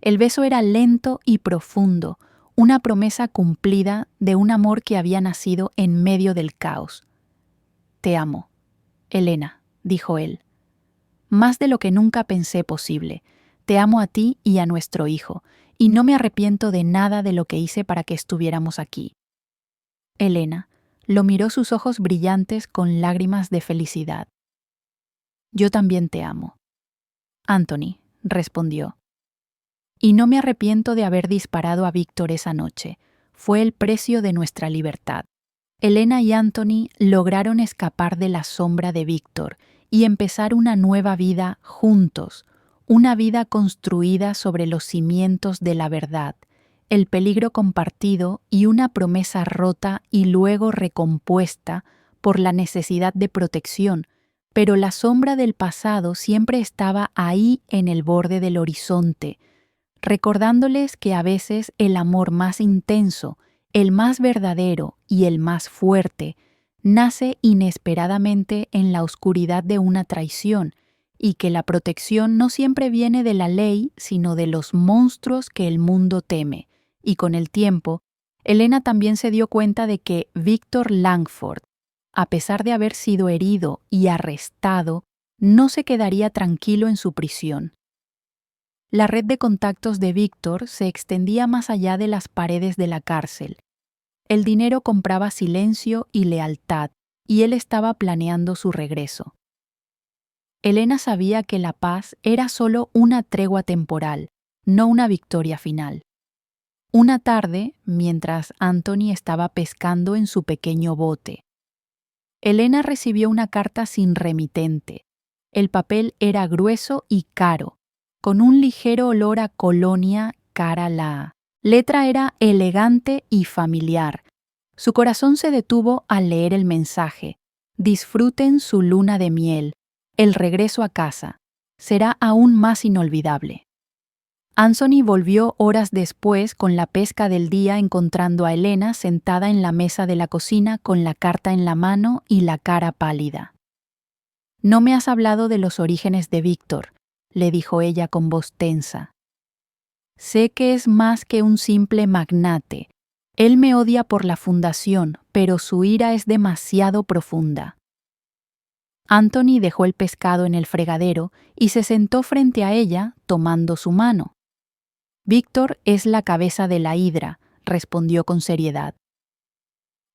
El beso era lento y profundo, una promesa cumplida de un amor que había nacido en medio del caos. «Te amo, Elena», dijo él. «Más de lo que nunca pensé posible. Te amo a ti y a nuestro hijo, y no me arrepiento de nada de lo que hice para que estuviéramos aquí». Elena lo miró, sus ojos brillantes con lágrimas de felicidad. «Yo también te amo». Anthony respondió. «Y no me arrepiento de haber disparado a Víctor esa noche. Fue el precio de nuestra libertad». Elena y Anthony lograron escapar de la sombra de Víctor y empezar una nueva vida juntos, una vida construida sobre los cimientos de la verdad, el peligro compartido y una promesa rota y luego recompuesta por la necesidad de protección, pero la sombra del pasado siempre estaba ahí en el borde del horizonte, recordándoles que a veces el amor más intenso, el más verdadero y el más fuerte, nace inesperadamente en la oscuridad de una traición, y que la protección no siempre viene de la ley, sino de los monstruos que el mundo teme. Y con el tiempo, Elena también se dio cuenta de que Víctor Langford, a pesar de haber sido herido y arrestado, no se quedaría tranquilo en su prisión. La red de contactos de Víctor se extendía más allá de las paredes de la cárcel. El dinero compraba silencio y lealtad, y él estaba planeando su regreso. Elena sabía que la paz era solo una tregua temporal, no una victoria final. Una tarde, mientras Anthony estaba pescando en su pequeño bote, Elena recibió una carta sin remitente. El papel era grueso y caro, con un ligero olor a colonia cara. La letra era elegante y familiar. Su corazón se detuvo al leer el mensaje. Disfruten su luna de miel. El regreso a casa será aún más inolvidable. Anthony volvió horas después con la pesca del día, encontrando a Elena sentada en la mesa de la cocina con la carta en la mano y la cara pálida. «No me has hablado de los orígenes de Víctor», le dijo ella con voz tensa. «Sé que es más que un simple magnate. Él me odia por la fundación, pero su ira es demasiado profunda». Anthony dejó el pescado en el fregadero y se sentó frente a ella, tomando su mano. «Víctor es la cabeza de la hidra», respondió con seriedad.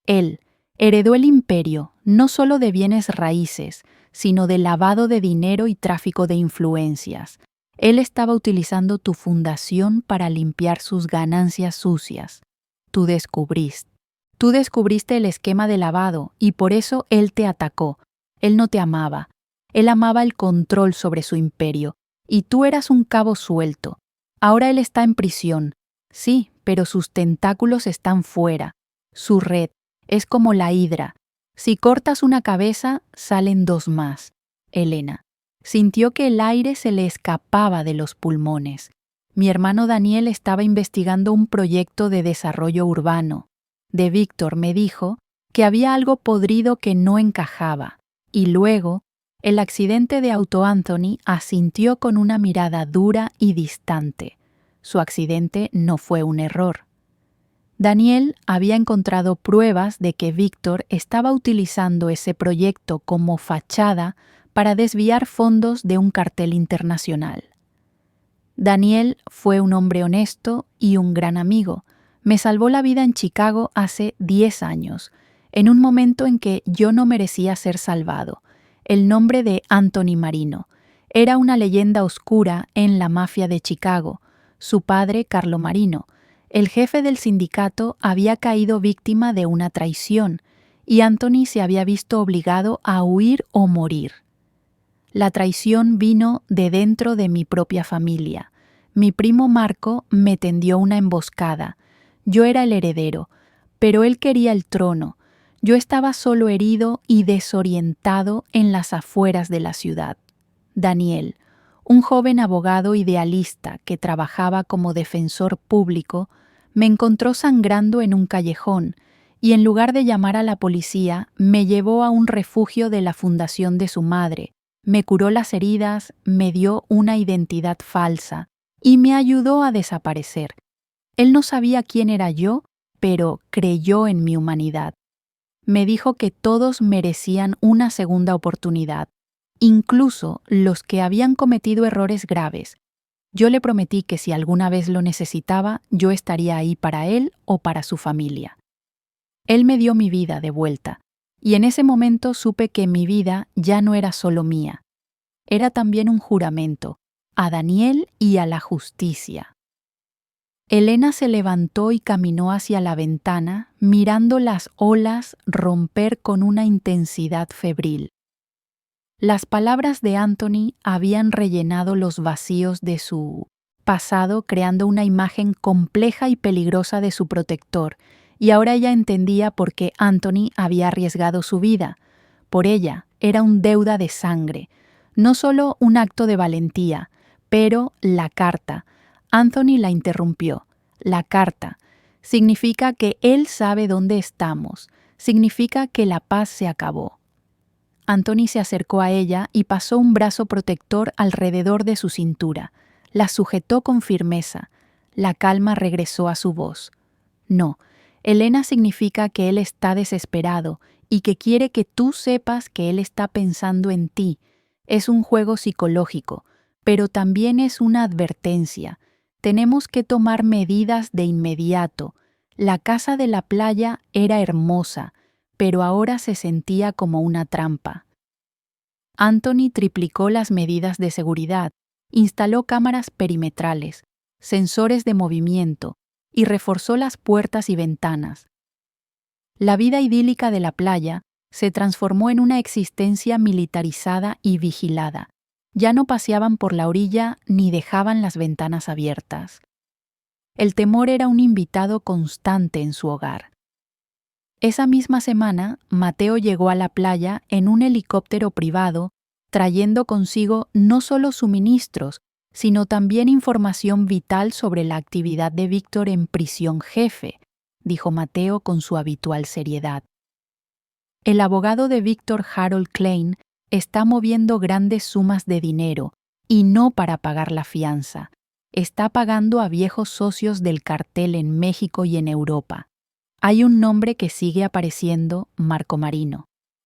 «Él heredó el imperio, no solo de bienes raíces, sino de lavado de dinero y tráfico de influencias. Él estaba utilizando tu fundación para limpiar sus ganancias sucias. Tú descubriste el esquema de lavado y por eso él te atacó. Él no te amaba. Él amaba el control sobre su imperio, y tú eras un cabo suelto. Ahora él está en prisión. Sí, pero sus tentáculos están fuera. Su red es como la hidra. Si cortas una cabeza, salen dos más». Elena sintió que el aire se le escapaba de los pulmones. «Mi hermano Daniel estaba investigando un proyecto de desarrollo urbano. De Víctor me dijo que había algo podrido que no encajaba. Y luego, el accidente de auto». Anthony asintió con una mirada dura y distante. Su accidente no fue un error. Daniel había encontrado pruebas de que Víctor estaba utilizando ese proyecto como fachada para desviar fondos de un cartel internacional. Daniel fue un hombre honesto y un gran amigo. Me salvó la vida en Chicago hace 10 años, en un momento en que yo no merecía ser salvado. El nombre de Anthony Marino era una leyenda oscura en la mafia de Chicago. Su padre, Carlo Marino, el jefe del sindicato, había caído víctima de una traición y Anthony se había visto obligado a huir o morir. La traición vino de dentro de mi propia familia. Mi primo Marco me tendió una emboscada. Yo era el heredero, pero él quería el trono. Yo estaba solo herido y desorientado en las afueras de la ciudad. Daniel, un joven abogado idealista que trabajaba como defensor público, me encontró sangrando en un callejón y en lugar de llamar a la policía, me llevó a un refugio de la fundación de su madre, me curó las heridas, me dio una identidad falsa y me ayudó a desaparecer. Él no sabía quién era yo, pero creyó en mi humanidad. Me dijo que todos merecían una segunda oportunidad, incluso los que habían cometido errores graves. Yo le prometí que si alguna vez lo necesitaba, yo estaría ahí para él o para su familia. Él me dio mi vida de vuelta, y en ese momento supe que mi vida ya no era solo mía. Era también un juramento, a Daniel y a la justicia. Elena se levantó y caminó hacia la ventana, mirando las olas romper con una intensidad febril. Las palabras de Anthony habían rellenado los vacíos de su pasado, creando una imagen compleja y peligrosa de su protector, y ahora ella entendía por qué Anthony había arriesgado su vida. Por ella, era un deuda de sangre, no solo un acto de valentía, pero la carta. Anthony la interrumpió. La carta significa que él sabe dónde estamos, significa que la paz se acabó. Anthony se acercó a ella y pasó un brazo protector alrededor de su cintura. La sujetó con firmeza. La calma regresó a su voz. No, Elena significa que él está desesperado y que quiere que tú sepas que él está pensando en ti. Es un juego psicológico, pero también es una advertencia. Tenemos que tomar medidas de inmediato. La casa de la playa era hermosa, pero ahora se sentía como una trampa. Anthony triplicó las medidas de seguridad, instaló cámaras perimetrales, sensores de movimiento y reforzó las puertas y ventanas. La vida idílica de la playa se transformó en una existencia militarizada y vigilada. Ya no paseaban por la orilla ni dejaban las ventanas abiertas. El temor era un invitado constante en su hogar. Esa misma semana, Mateo llegó a la playa en un helicóptero privado, trayendo consigo no solo suministros, sino también información vital sobre la actividad de Víctor en prisión jefe, dijo Mateo con su habitual seriedad. El abogado de Víctor, Harold Klein, está moviendo grandes sumas de dinero, y no para pagar la fianza. Está pagando a viejos socios del cartel en México y en Europa. Hay un nombre que sigue apareciendo, Marco Marino.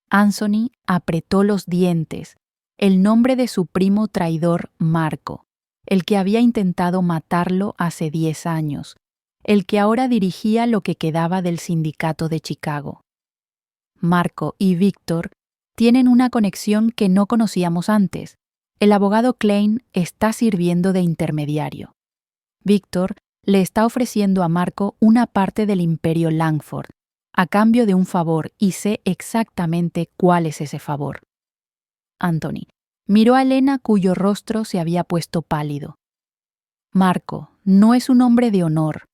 Anthony apretó los dientes. El nombre de su primo traidor, Marco, el que había intentado matarlo hace 10 años, el que ahora dirigía lo que quedaba del sindicato de Chicago. Marco y Víctor tienen una conexión que no conocíamos antes. El abogado Klein está sirviendo de intermediario. Víctor le está ofreciendo a Marco una parte del imperio Langford, a cambio de un favor, y sé exactamente cuál es ese favor. Anthony miró a Elena, cuyo rostro se había puesto pálido. Marco no es un hombre de honor.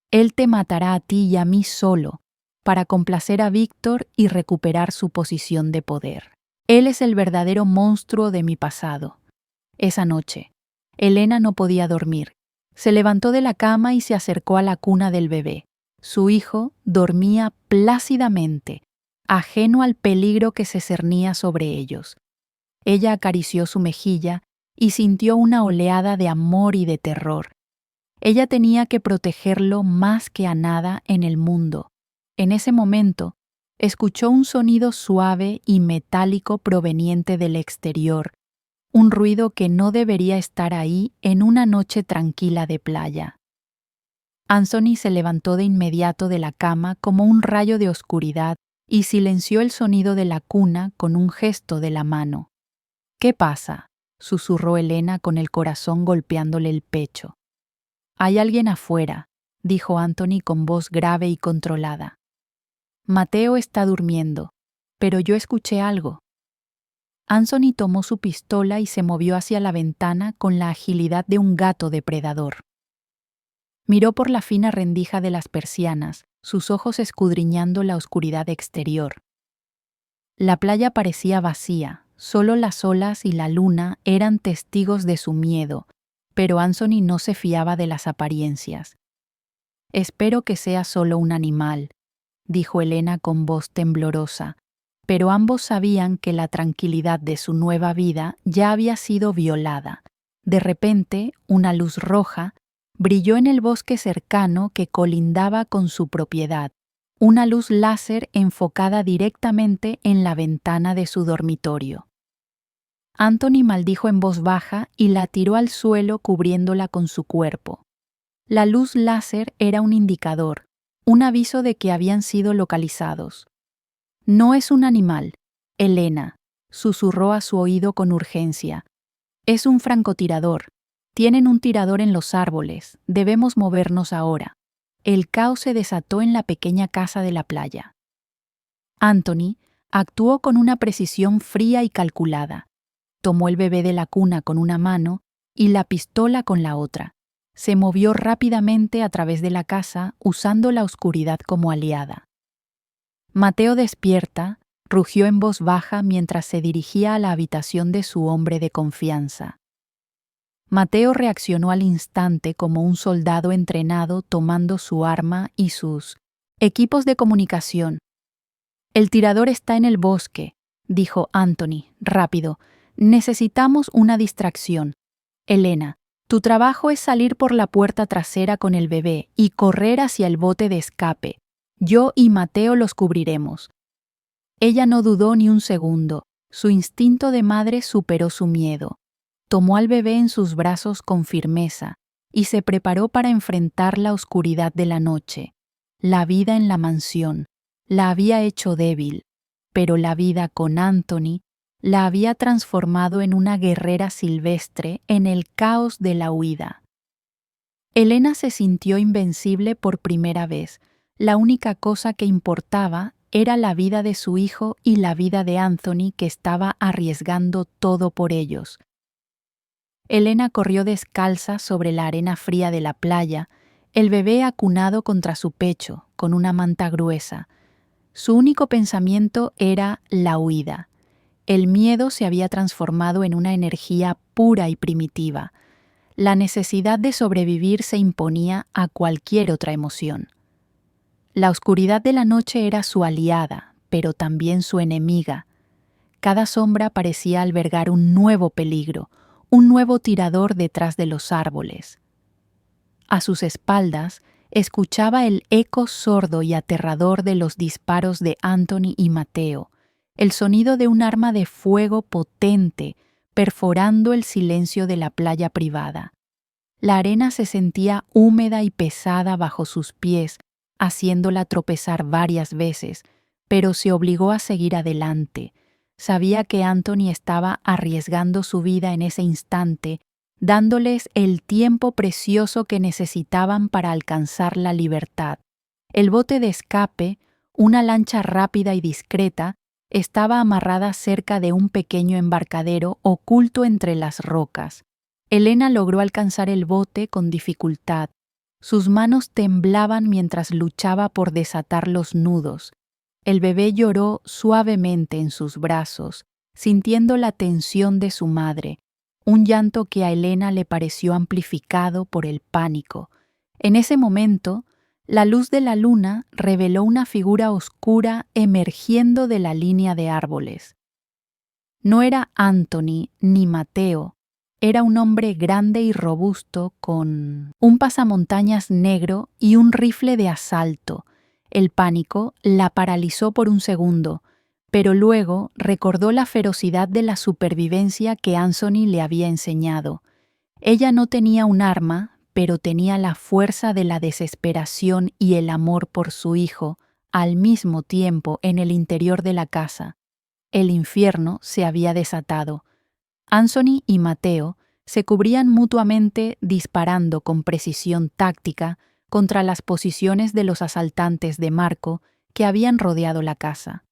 Él te matará a ti y a mí solo, para complacer a Víctor y recuperar su posición de poder. Él es el verdadero monstruo de mi pasado. Esa noche, Elena no podía dormir. Se levantó de la cama y se acercó a la cuna del bebé. Su hijo dormía plácidamente, ajeno al peligro que se cernía sobre ellos. Ella acarició su mejilla y sintió una oleada de amor y de terror. Ella tenía que protegerlo más que a nada en el mundo. En ese momento, escuchó un sonido suave y metálico proveniente del exterior, un ruido que no debería estar ahí en una noche tranquila de playa. Anthony se levantó de inmediato de la cama como un rayo de oscuridad y silenció el sonido de la cuna con un gesto de la mano. «¿Qué pasa?», susurró Elena con el corazón golpeándole el pecho. «Hay alguien afuera», dijo Anthony con voz grave y controlada. «Mateo está durmiendo, pero yo escuché algo». Anthony tomó su pistola y se movió hacia la ventana con la agilidad de un gato depredador. Miró por la fina rendija de las persianas, sus ojos escudriñando la oscuridad exterior. La playa parecía vacía, solo las olas y la luna eran testigos de su miedo, pero Anthony no se fiaba de las apariencias. «Espero que sea solo un animal», dijo Elena con voz temblorosa, pero ambos sabían que la tranquilidad de su nueva vida ya había sido violada. De repente, una luz roja brilló en el bosque cercano que colindaba con su propiedad, una luz láser enfocada directamente en la ventana de su dormitorio. Anthony maldijo en voz baja y la tiró al suelo cubriéndola con su cuerpo. La luz láser era un indicador, un aviso de que habían sido localizados. «No es un animal, Elena», susurró a su oído con urgencia. «Es un francotirador. Tienen un tirador en los árboles. Debemos movernos ahora». El caos se desató en la pequeña casa de la playa. Anthony actuó con una precisión fría y calculada. Tomó el bebé de la cuna con una mano y la pistola con la otra. Se movió rápidamente a través de la casa usando la oscuridad como aliada. Mateo despierta, rugió en voz baja mientras se dirigía a la habitación de su hombre de confianza. Mateo reaccionó al instante como un soldado entrenado tomando su arma y sus equipos de comunicación. «El tirador está en el bosque», dijo Anthony, rápido. «Necesitamos una distracción. Elena, tu trabajo es salir por la puerta trasera con el bebé y correr hacia el bote de escape. Yo y Mateo los cubriremos». Ella no dudó ni un segundo. Su instinto de madre superó su miedo. Tomó al bebé en sus brazos con firmeza y se preparó para enfrentar la oscuridad de la noche. La vida en la mansión la había hecho débil, pero la vida con Anthony la había transformado en una guerrera silvestre en el caos de la huida. Elena se sintió invencible por primera vez. La única cosa que importaba era la vida de su hijo y la vida de Anthony, que estaba arriesgando todo por ellos. Elena corrió descalza sobre la arena fría de la playa, el bebé acunado contra su pecho, con una manta gruesa. Su único pensamiento era la huida. El miedo se había transformado en una energía pura y primitiva. La necesidad de sobrevivir se imponía a cualquier otra emoción. La oscuridad de la noche era su aliada, pero también su enemiga. Cada sombra parecía albergar un nuevo peligro, un nuevo tirador detrás de los árboles. A sus espaldas escuchaba el eco sordo y aterrador de los disparos de Anthony y Mateo, el sonido de un arma de fuego potente perforando el silencio de la playa privada. La arena se sentía húmeda y pesada bajo sus pies, haciéndola tropezar varias veces, pero se obligó a seguir adelante. Sabía que Anthony estaba arriesgando su vida en ese instante, dándoles el tiempo precioso que necesitaban para alcanzar la libertad. El bote de escape, una lancha rápida y discreta, estaba amarrada cerca de un pequeño embarcadero oculto entre las rocas. Elena logró alcanzar el bote con dificultad. Sus manos temblaban mientras luchaba por desatar los nudos. El bebé lloró suavemente en sus brazos, sintiendo la tensión de su madre, un llanto que a Elena le pareció amplificado por el pánico. En ese momento, la luz de la luna reveló una figura oscura emergiendo de la línea de árboles. No era Anthony ni Mateo, era un hombre grande y robusto con un pasamontañas negro y un rifle de asalto. El pánico la paralizó por un segundo, pero luego recordó la ferocidad de la supervivencia que Anthony le había enseñado. Ella no tenía un arma, pero tenía la fuerza de la desesperación y el amor por su hijo, al mismo tiempo en el interior de la casa. El infierno se había desatado. Anthony y Mateo se cubrían mutuamente disparando con precisión táctica contra las posiciones de los asaltantes de Marco que habían rodeado la casa.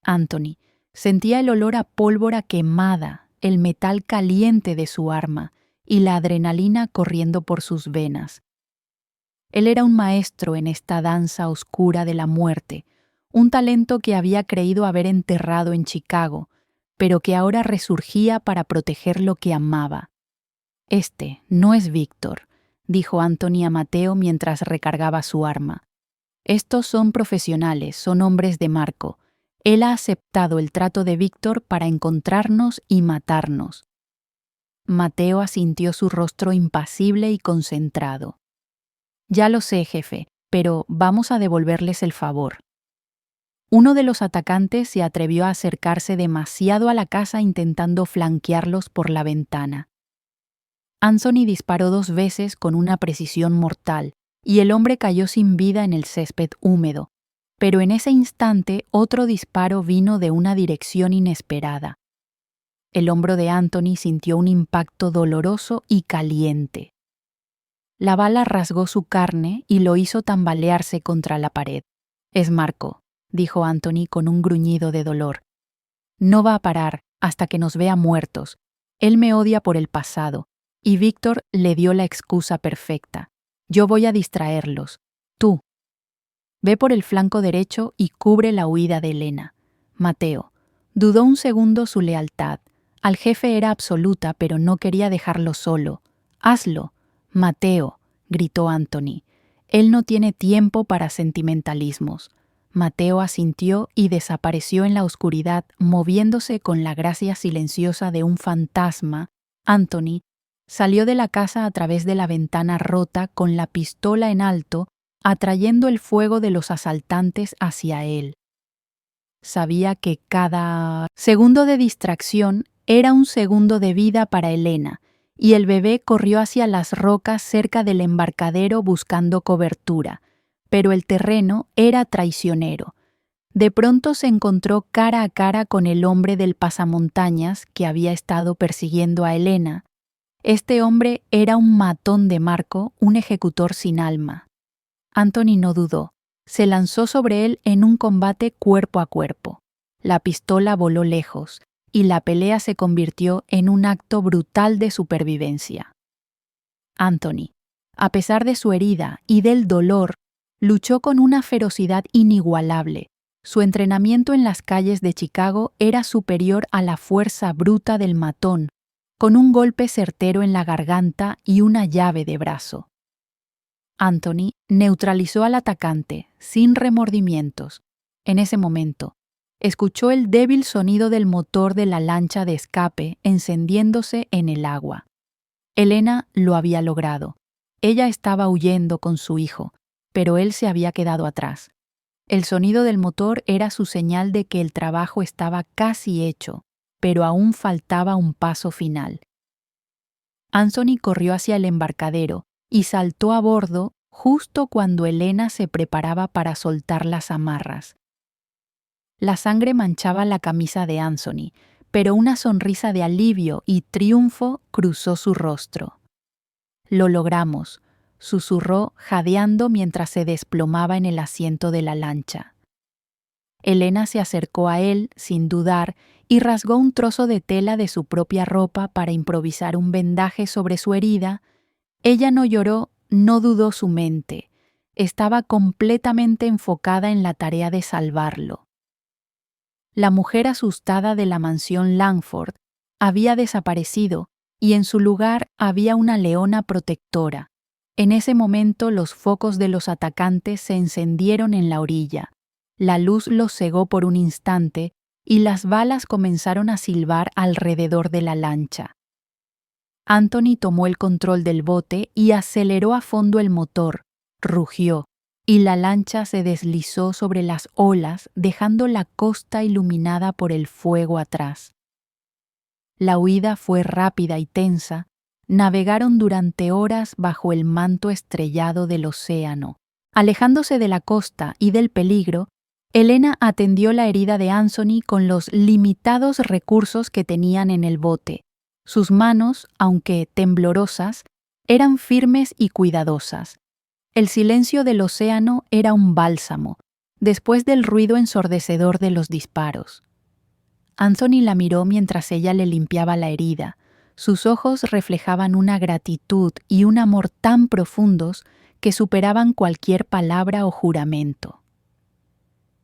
Anthony, Sentía el olor a pólvora quemada, el metal caliente de su arma y la adrenalina corriendo por sus venas. Él era un maestro en esta danza oscura de la muerte, un talento que había creído haber enterrado en Chicago, pero que ahora resurgía para proteger lo que amaba. «Este no es Víctor», dijo Anthony a Mateo mientras recargaba su arma. «Estos son profesionales, son hombres de Marco. Él ha aceptado el trato de Víctor para encontrarnos y matarnos». Mateo asintió, su rostro impasible y concentrado. «Ya lo sé, jefe, pero vamos a devolverles el favor». Uno de los atacantes se atrevió a acercarse demasiado a la casa intentando flanquearlos por la ventana. Anthony disparó 2 veces con una precisión mortal, y el hombre cayó sin vida en el césped húmedo, pero en ese instante otro disparo vino de una dirección inesperada. El hombro de Anthony sintió un impacto doloroso y caliente. La bala rasgó su carne y lo hizo tambalearse contra la pared. «Es Marco», dijo Anthony con un gruñido de dolor. «No va a parar hasta que nos vea muertos. Él me odia por el pasado, y Víctor le dio la excusa perfecta. Yo voy a distraerlos. Tú. Ve por el flanco derecho y cubre la huida de Elena». Mateo. Dudó un segundo su lealtad. Al jefe era absoluta, pero no quería dejarlo solo. «Hazlo». «Mateo», gritó Anthony. «Él no tiene tiempo para sentimentalismos». Mateo asintió y desapareció en la oscuridad, moviéndose con la gracia silenciosa de un fantasma. Anthony salió de la casa a través de la ventana rota con la pistola en alto, atrayendo el fuego de los asaltantes hacia él. Sabía que cada segundo de distracción era un segundo de vida para Elena, y el bebé corrió hacia las rocas cerca del embarcadero buscando cobertura. Pero el terreno era traicionero. De pronto se encontró cara a cara con el hombre del pasamontañas que había estado persiguiendo a Elena. Este hombre era un matón de Marco, un ejecutor sin alma. Anthony no dudó. Se lanzó sobre él en un combate cuerpo a cuerpo. La pistola voló lejos, y la pelea se convirtió en un acto brutal de supervivencia. Anthony, a pesar de su herida y del dolor, luchó con una ferocidad inigualable. Su entrenamiento en las calles de Chicago era superior a la fuerza bruta del matón, con un golpe certero en la garganta y una llave de brazo. Anthony neutralizó al atacante, sin remordimientos. En ese momento, escuchó el débil sonido del motor de la lancha de escape encendiéndose en el agua. Elena lo había logrado. Ella estaba huyendo con su hijo, pero él se había quedado atrás. El sonido del motor era su señal de que el trabajo estaba casi hecho, pero aún faltaba un paso final. Anthony corrió hacia el embarcadero y saltó a bordo justo cuando Elena se preparaba para soltar las amarras. La sangre manchaba la camisa de Anthony, pero una sonrisa de alivio y triunfo cruzó su rostro. «Lo logramos», susurró jadeando mientras se desplomaba en el asiento de la lancha. Elena se acercó a él sin dudar y rasgó un trozo de tela de su propia ropa para improvisar un vendaje sobre su herida. Ella no lloró, no dudó su mente. Estaba completamente enfocada en la tarea de salvarlo. La mujer asustada de la mansión Langford había desaparecido y en su lugar había una leona protectora. En ese momento los focos de los atacantes se encendieron en la orilla. La luz los cegó por un instante y las balas comenzaron a silbar alrededor de la lancha. Anthony tomó el control del bote y aceleró a fondo el motor. Rugió, y la lancha se deslizó sobre las olas, dejando la costa iluminada por el fuego atrás. La huida fue rápida y tensa. Navegaron durante horas bajo el manto estrellado del océano. Alejándose de la costa y del peligro, Elena atendió la herida de Anthony con los limitados recursos que tenían en el bote. Sus manos, aunque temblorosas, eran firmes y cuidadosas. El silencio del océano era un bálsamo, después del ruido ensordecedor de los disparos. Anthony la miró mientras ella le limpiaba la herida. Sus ojos reflejaban una gratitud y un amor tan profundos que superaban cualquier palabra o juramento.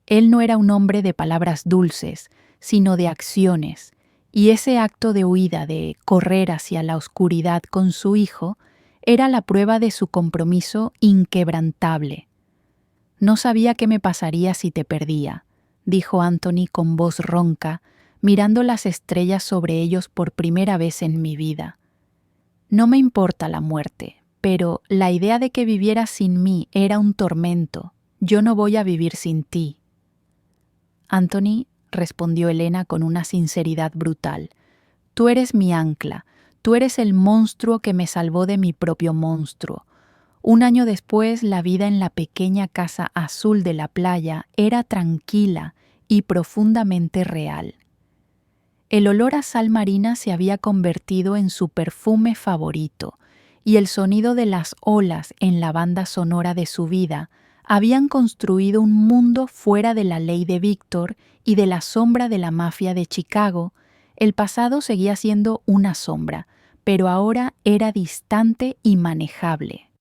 Él no era un hombre de palabras dulces, sino de acciones, y ese acto de huida, de correr hacia la oscuridad con su hijo, era la prueba de su compromiso inquebrantable. «No sabía qué me pasaría si te perdía», dijo Anthony con voz ronca, mirando las estrellas sobre ellos por primera vez en mi vida. «No me importa la muerte, pero la idea de que vivieras sin mí era un tormento. Yo no voy a vivir sin ti». «Anthony», respondió Elena con una sinceridad brutal, «tú eres mi ancla, tú eres el monstruo que me salvó de mi propio monstruo». Un año después, la vida en la pequeña casa azul de la playa era tranquila y profundamente real. El olor a sal marina se había convertido en su perfume favorito, y el sonido de las olas en la banda sonora de su vida habían construido un mundo fuera de la ley de Víctor y de la sombra de la mafia de Chicago. El pasado seguía siendo una sombra, pero ahora era distante y manejable.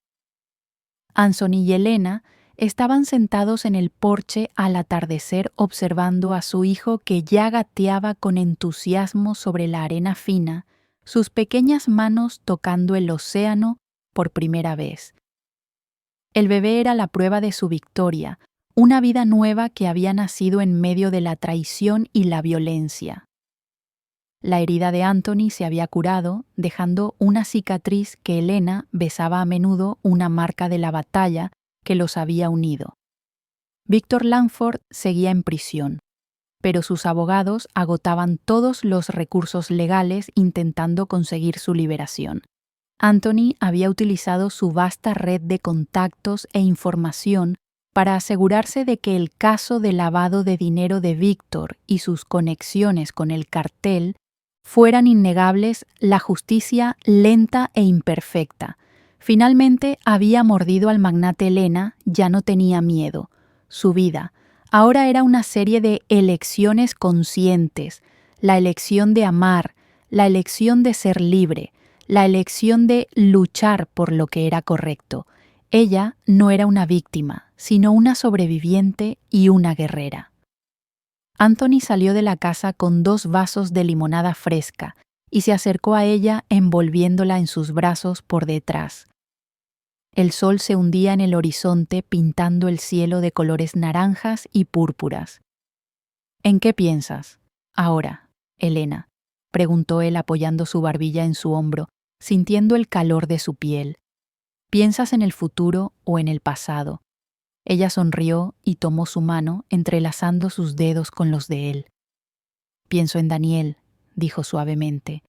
Anthony y Elena estaban sentados en el porche al atardecer observando a su hijo que ya gateaba con entusiasmo sobre la arena fina, sus pequeñas manos tocando el océano por primera vez. El bebé era la prueba de su victoria, una vida nueva que había nacido en medio de la traición y la violencia. La herida de Anthony se había curado, dejando una cicatriz que Elena besaba a menudo, una marca de la batalla que los había unido. Víctor Langford seguía en prisión, pero sus abogados agotaban todos los recursos legales intentando conseguir su liberación. Anthony había utilizado su vasta red de contactos e información para asegurarse de que el caso de lavado de dinero de Víctor y sus conexiones con el cartel fueran innegables, la justicia lenta e imperfecta. Finalmente había mordido al magnate Elena, ya no tenía miedo. Su vida ahora era una serie de elecciones conscientes, la elección de amar, la elección de ser libre, la elección de luchar por lo que era correcto. Ella no era una víctima, sino una sobreviviente y una guerrera. Anthony salió de la casa con 2 vasos de limonada fresca y se acercó a ella envolviéndola en sus brazos por detrás. El sol se hundía en el horizonte pintando el cielo de colores naranjas y púrpuras. «¿En qué piensas ahora, Elena?», preguntó él apoyando su barbilla en su hombro, sintiendo el calor de su piel. «¿Piensas en el futuro o en el pasado?». Ella sonrió y tomó su mano, entrelazando sus dedos con los de él. «Pienso en Daniel», dijo suavemente.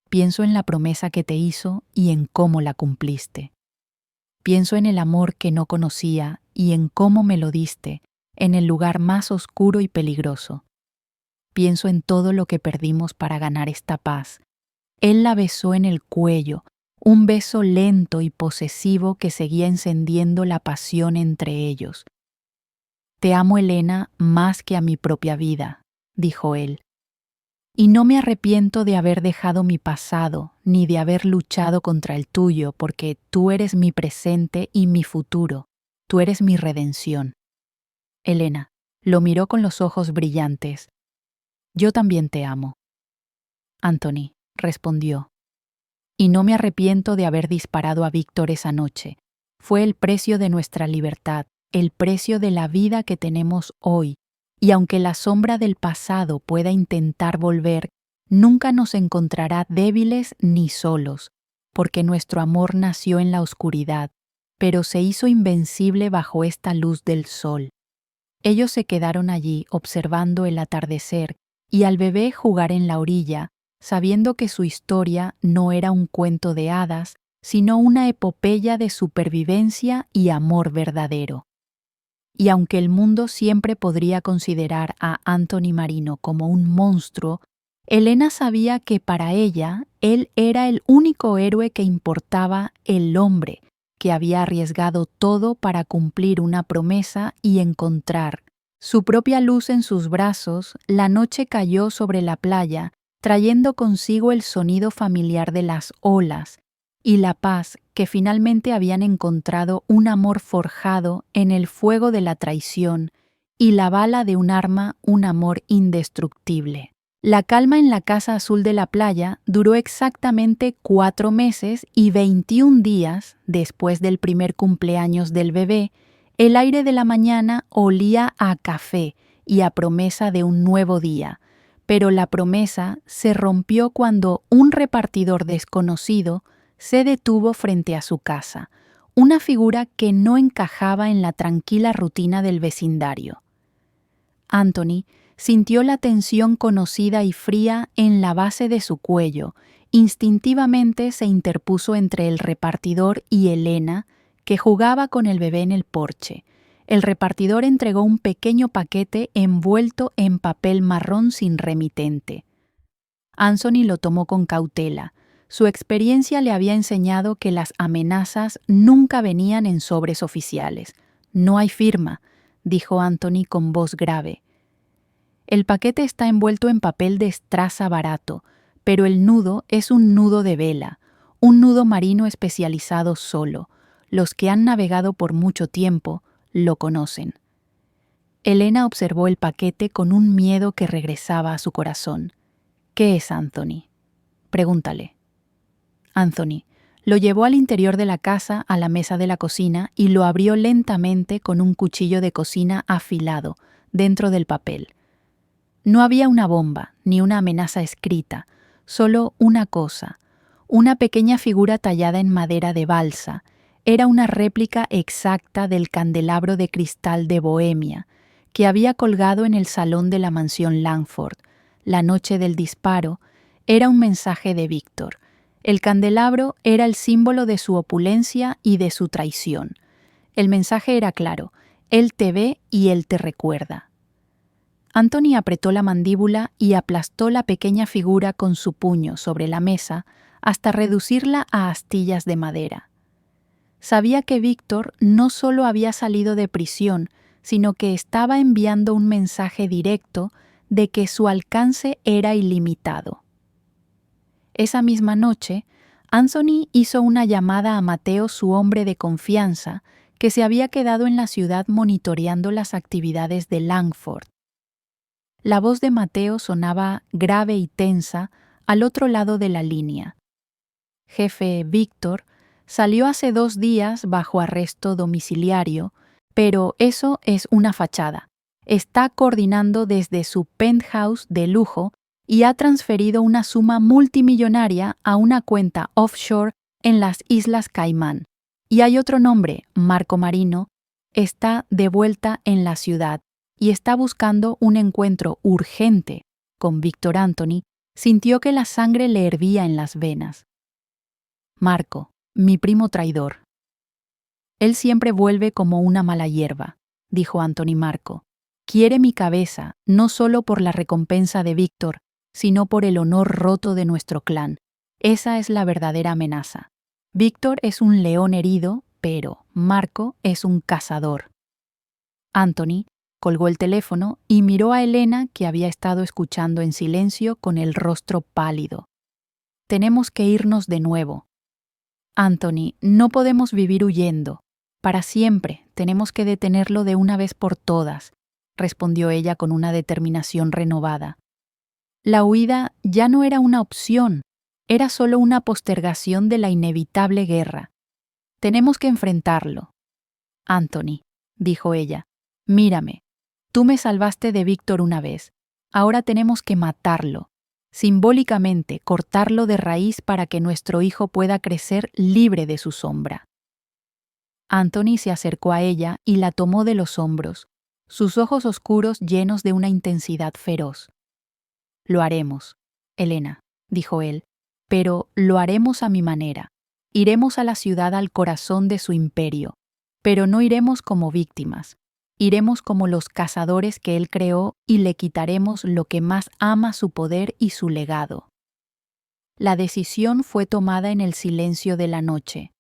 «Pienso en la promesa que te hizo y en cómo la cumpliste. Pienso en el amor que no conocía y en cómo me lo diste, en el lugar más oscuro y peligroso. Pienso en todo lo que perdimos para ganar esta paz». Él la besó en el cuello, un beso lento y posesivo que seguía encendiendo la pasión entre ellos. «Te amo, Elena, más que a mi propia vida», dijo él. «Y no me arrepiento de haber dejado mi pasado, ni de haber luchado contra el tuyo, porque tú eres mi presente y mi futuro, tú eres mi redención». Elena lo miró con los ojos brillantes. «Yo también te amo». Anthony respondió. «Y no me arrepiento de haber disparado a Víctor esa noche. Fue el precio de nuestra libertad, el precio de la vida que tenemos hoy, y aunque la sombra del pasado pueda intentar volver, nunca nos encontrará débiles ni solos, porque nuestro amor nació en la oscuridad, pero se hizo invencible bajo esta luz del sol». Ellos se quedaron allí observando el atardecer y al bebé jugar en la orilla, sabiendo que su historia no era un cuento de hadas, sino una epopeya de supervivencia y amor verdadero. Y aunque el mundo siempre podría considerar a Anthony Marino como un monstruo, Elena sabía que para ella él era el único héroe que importaba, el hombre que había arriesgado todo para cumplir una promesa y encontrar, Su propia luz en sus brazos, la noche cayó sobre la playa, trayendo consigo el sonido familiar de las olas y la paz que finalmente habían encontrado un amor forjado en el fuego de la traición y la bala de un arma, un amor indestructible. La calma en la casa azul de la playa duró exactamente 4 meses y 21 días después del primer cumpleaños del bebé. El aire de la mañana olía a café y a promesa de un nuevo día, pero la promesa se rompió cuando un repartidor desconocido se detuvo frente a su casa, una figura que no encajaba en la tranquila rutina del vecindario. Anthony sintió la tensión conocida y fría en la base de su cuello. Instintivamente se interpuso entre el repartidor y Elena, que jugaba con el bebé en el porche. El repartidor entregó un pequeño paquete envuelto en papel marrón sin remitente. Anthony lo tomó con cautela. Su experiencia le había enseñado que las amenazas nunca venían en sobres oficiales. «No hay firma», dijo Anthony con voz grave. «El paquete está envuelto en papel de estraza barato, pero el nudo es un nudo de vela, un nudo marino especializado solo. Los que han navegado por mucho tiempo lo conocen». Elena observó el paquete con un miedo que regresaba a su corazón. «¿Qué es, Anthony? Pregúntale». Anthony lo llevó al interior de la casa a la mesa de la cocina y lo abrió lentamente con un cuchillo de cocina afilado dentro del papel. No había una bomba ni una amenaza escrita, solo una cosa, una pequeña figura tallada en madera de balsa. Era una réplica exacta del candelabro de cristal de Bohemia, que había colgado en el salón de la mansión Langford. La noche del disparo era un mensaje de Víctor. El candelabro era el símbolo de su opulencia y de su traición. El mensaje era claro: él te ve y él te recuerda. Anthony apretó la mandíbula y aplastó la pequeña figura con su puño sobre la mesa hasta reducirla a astillas de madera. Sabía que Víctor no solo había salido de prisión, sino que estaba enviando un mensaje directo de que su alcance era ilimitado. Esa misma noche, Anthony hizo una llamada a Mateo, su hombre de confianza, que se había quedado en la ciudad monitoreando las actividades de Langford. La voz de Mateo sonaba grave y tensa al otro lado de la línea. «Jefe, Víctor salió hace 2 días bajo arresto domiciliario, pero eso es una fachada. Está coordinando desde su penthouse de lujo y ha transferido una suma multimillonaria a una cuenta offshore en las Islas Caimán. Y hay otro nombre, Marco Marino, está de vuelta en la ciudad y está buscando un encuentro urgente con Víctor». Anthony sintió que la sangre le hervía en las venas. «Marco, mi primo traidor. Él siempre vuelve como una mala hierba», dijo Anthony Marco. «Quiere mi cabeza, no solo por la recompensa de Víctor, sino por el honor roto de nuestro clan. Esa es la verdadera amenaza. Víctor es un león herido, pero Marco es un cazador». Anthony colgó el teléfono y miró a Elena, que había estado escuchando en silencio con el rostro pálido. «Tenemos que irnos de nuevo. Anthony, no podemos vivir huyendo. Para siempre tenemos que detenerlo de una vez por todas», respondió ella con una determinación renovada. La huida ya no era una opción, era solo una postergación de la inevitable guerra. «Tenemos que enfrentarlo». «Anthony», dijo ella, «mírame. Tú me salvaste de Víctor una vez. Ahora tenemos que matarlo. Simbólicamente, cortarlo de raíz para que nuestro hijo pueda crecer libre de su sombra». Anthony se acercó a ella y la tomó de los hombros, sus ojos oscuros llenos de una intensidad feroz. «Lo haremos, Elena», dijo él, «pero lo haremos a mi manera. Iremos a la ciudad, al corazón de su imperio, pero no iremos como víctimas. Iremos como los cazadores que él creó y le quitaremos lo que más ama, su poder y su legado». La decisión fue tomada en el silencio de la noche.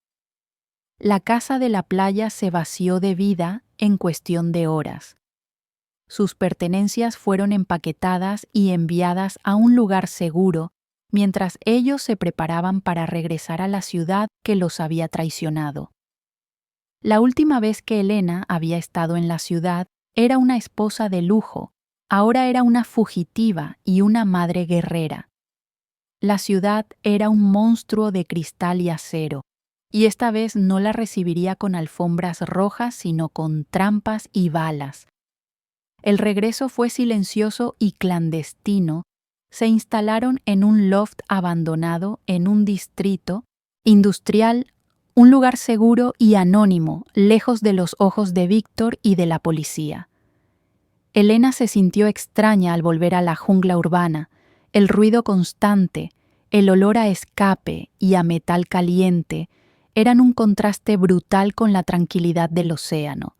La casa de la playa se vació de vida en cuestión de horas. Sus pertenencias fueron empaquetadas y enviadas a un lugar seguro, mientras ellos se preparaban para regresar a la ciudad que los había traicionado. La última vez que Elena había estado en la ciudad era una esposa de lujo, ahora era una fugitiva y una madre guerrera. La ciudad era un monstruo de cristal y acero, y esta vez no la recibiría con alfombras rojas, sino con trampas y balas. El regreso fue silencioso y clandestino. Se instalaron en un loft abandonado en un distrito industrial, un lugar seguro y anónimo, lejos de los ojos de Víctor y de la policía. Elena se sintió extraña al volver a la jungla urbana. El ruido constante, el olor a escape y a metal caliente eran un contraste brutal con la tranquilidad del océano.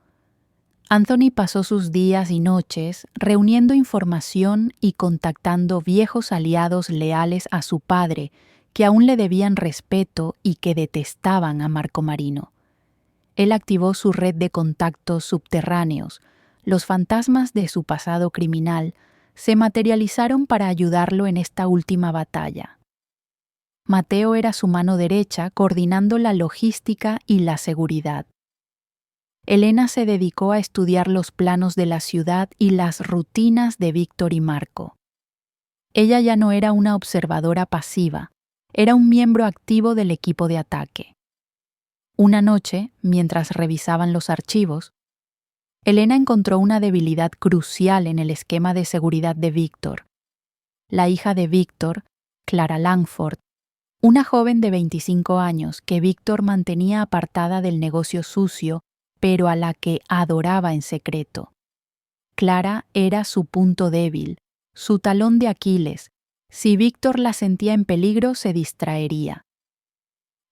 Anthony pasó sus días y noches reuniendo información y contactando viejos aliados leales a su padre, que aún le debían respeto y que detestaban a Marco Marino. Él activó su red de contactos subterráneos. Los fantasmas de su pasado criminal se materializaron para ayudarlo en esta última batalla. Mateo era su mano derecha coordinando la logística y la seguridad. Elena se dedicó a estudiar los planos de la ciudad y las rutinas de Víctor y Marco. Ella ya no era una observadora pasiva, era un miembro activo del equipo de ataque. Una noche, mientras revisaban los archivos, Elena encontró una debilidad crucial en el esquema de seguridad de Víctor. La hija de Víctor, Clara Langford, una joven de 25 años que Víctor mantenía apartada del negocio sucio, pero a la que adoraba en secreto. Clara era su punto débil, su talón de Aquiles. Si Víctor la sentía en peligro, se distraería.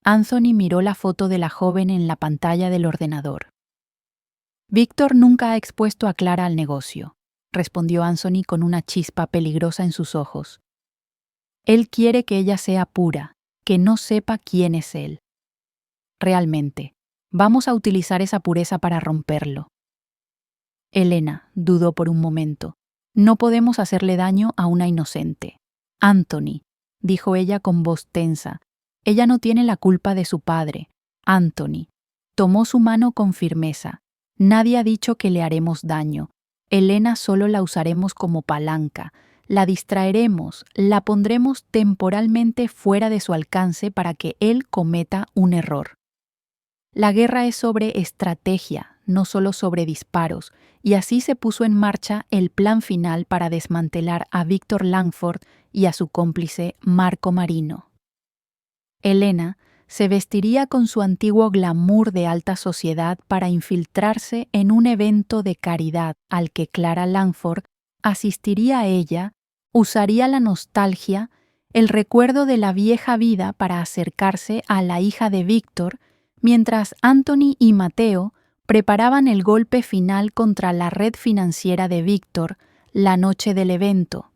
Anthony miró la foto de la joven en la pantalla del ordenador. Víctor nunca ha expuesto a Clara al negocio, respondió Anthony con una chispa peligrosa en sus ojos. Él quiere que ella sea pura, que no sepa quién es él. Realmente, vamos a utilizar esa pureza para romperlo. Elena dudó por un momento. No podemos hacerle daño a una inocente. Anthony, dijo ella con voz tensa. Ella no tiene la culpa de su padre. Anthony tomó su mano con firmeza. Nadie ha dicho que le haremos daño. Elena solo la usaremos como palanca. La distraeremos, la pondremos temporalmente fuera de su alcance para que él cometa un error. La guerra es sobre estrategia, no solo sobre disparos, y así se puso en marcha el plan final para desmantelar a Víctor Langford y a su cómplice Marco Marino. Elena se vestiría con su antiguo glamour de alta sociedad para infiltrarse en un evento de caridad al que Clara Langford asistiría a ella, usaría la nostalgia, el recuerdo de la vieja vida para acercarse a la hija de Víctor, mientras Anthony y Mateo preparaban el golpe final contra la red financiera de Víctor la noche del evento.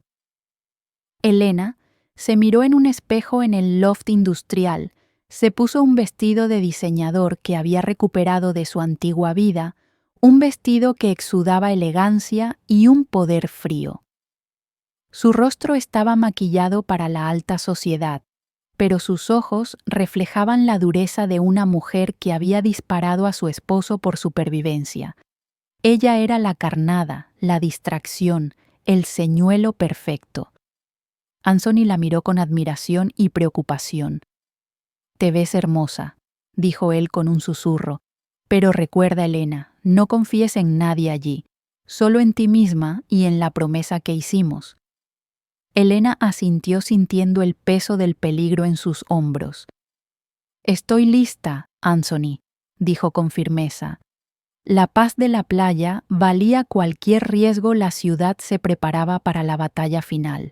Elena se miró en un espejo en el loft industrial, se puso un vestido de diseñador que había recuperado de su antigua vida, un vestido que exudaba elegancia y un poder frío. Su rostro estaba maquillado para la alta sociedad, pero sus ojos reflejaban la dureza de una mujer que había disparado a su esposo por supervivencia. Ella era la carnada, la distracción, el señuelo perfecto. Anthony la miró con admiración y preocupación. «Te ves hermosa», dijo él con un susurro. «Pero recuerda, Elena, no confíes en nadie allí, solo en ti misma y en la promesa que hicimos». Elena asintió sintiendo el peso del peligro en sus hombros. «Estoy lista, Anthony», dijo con firmeza. La paz de la playa valía cualquier riesgo. La ciudad se preparaba para la batalla final.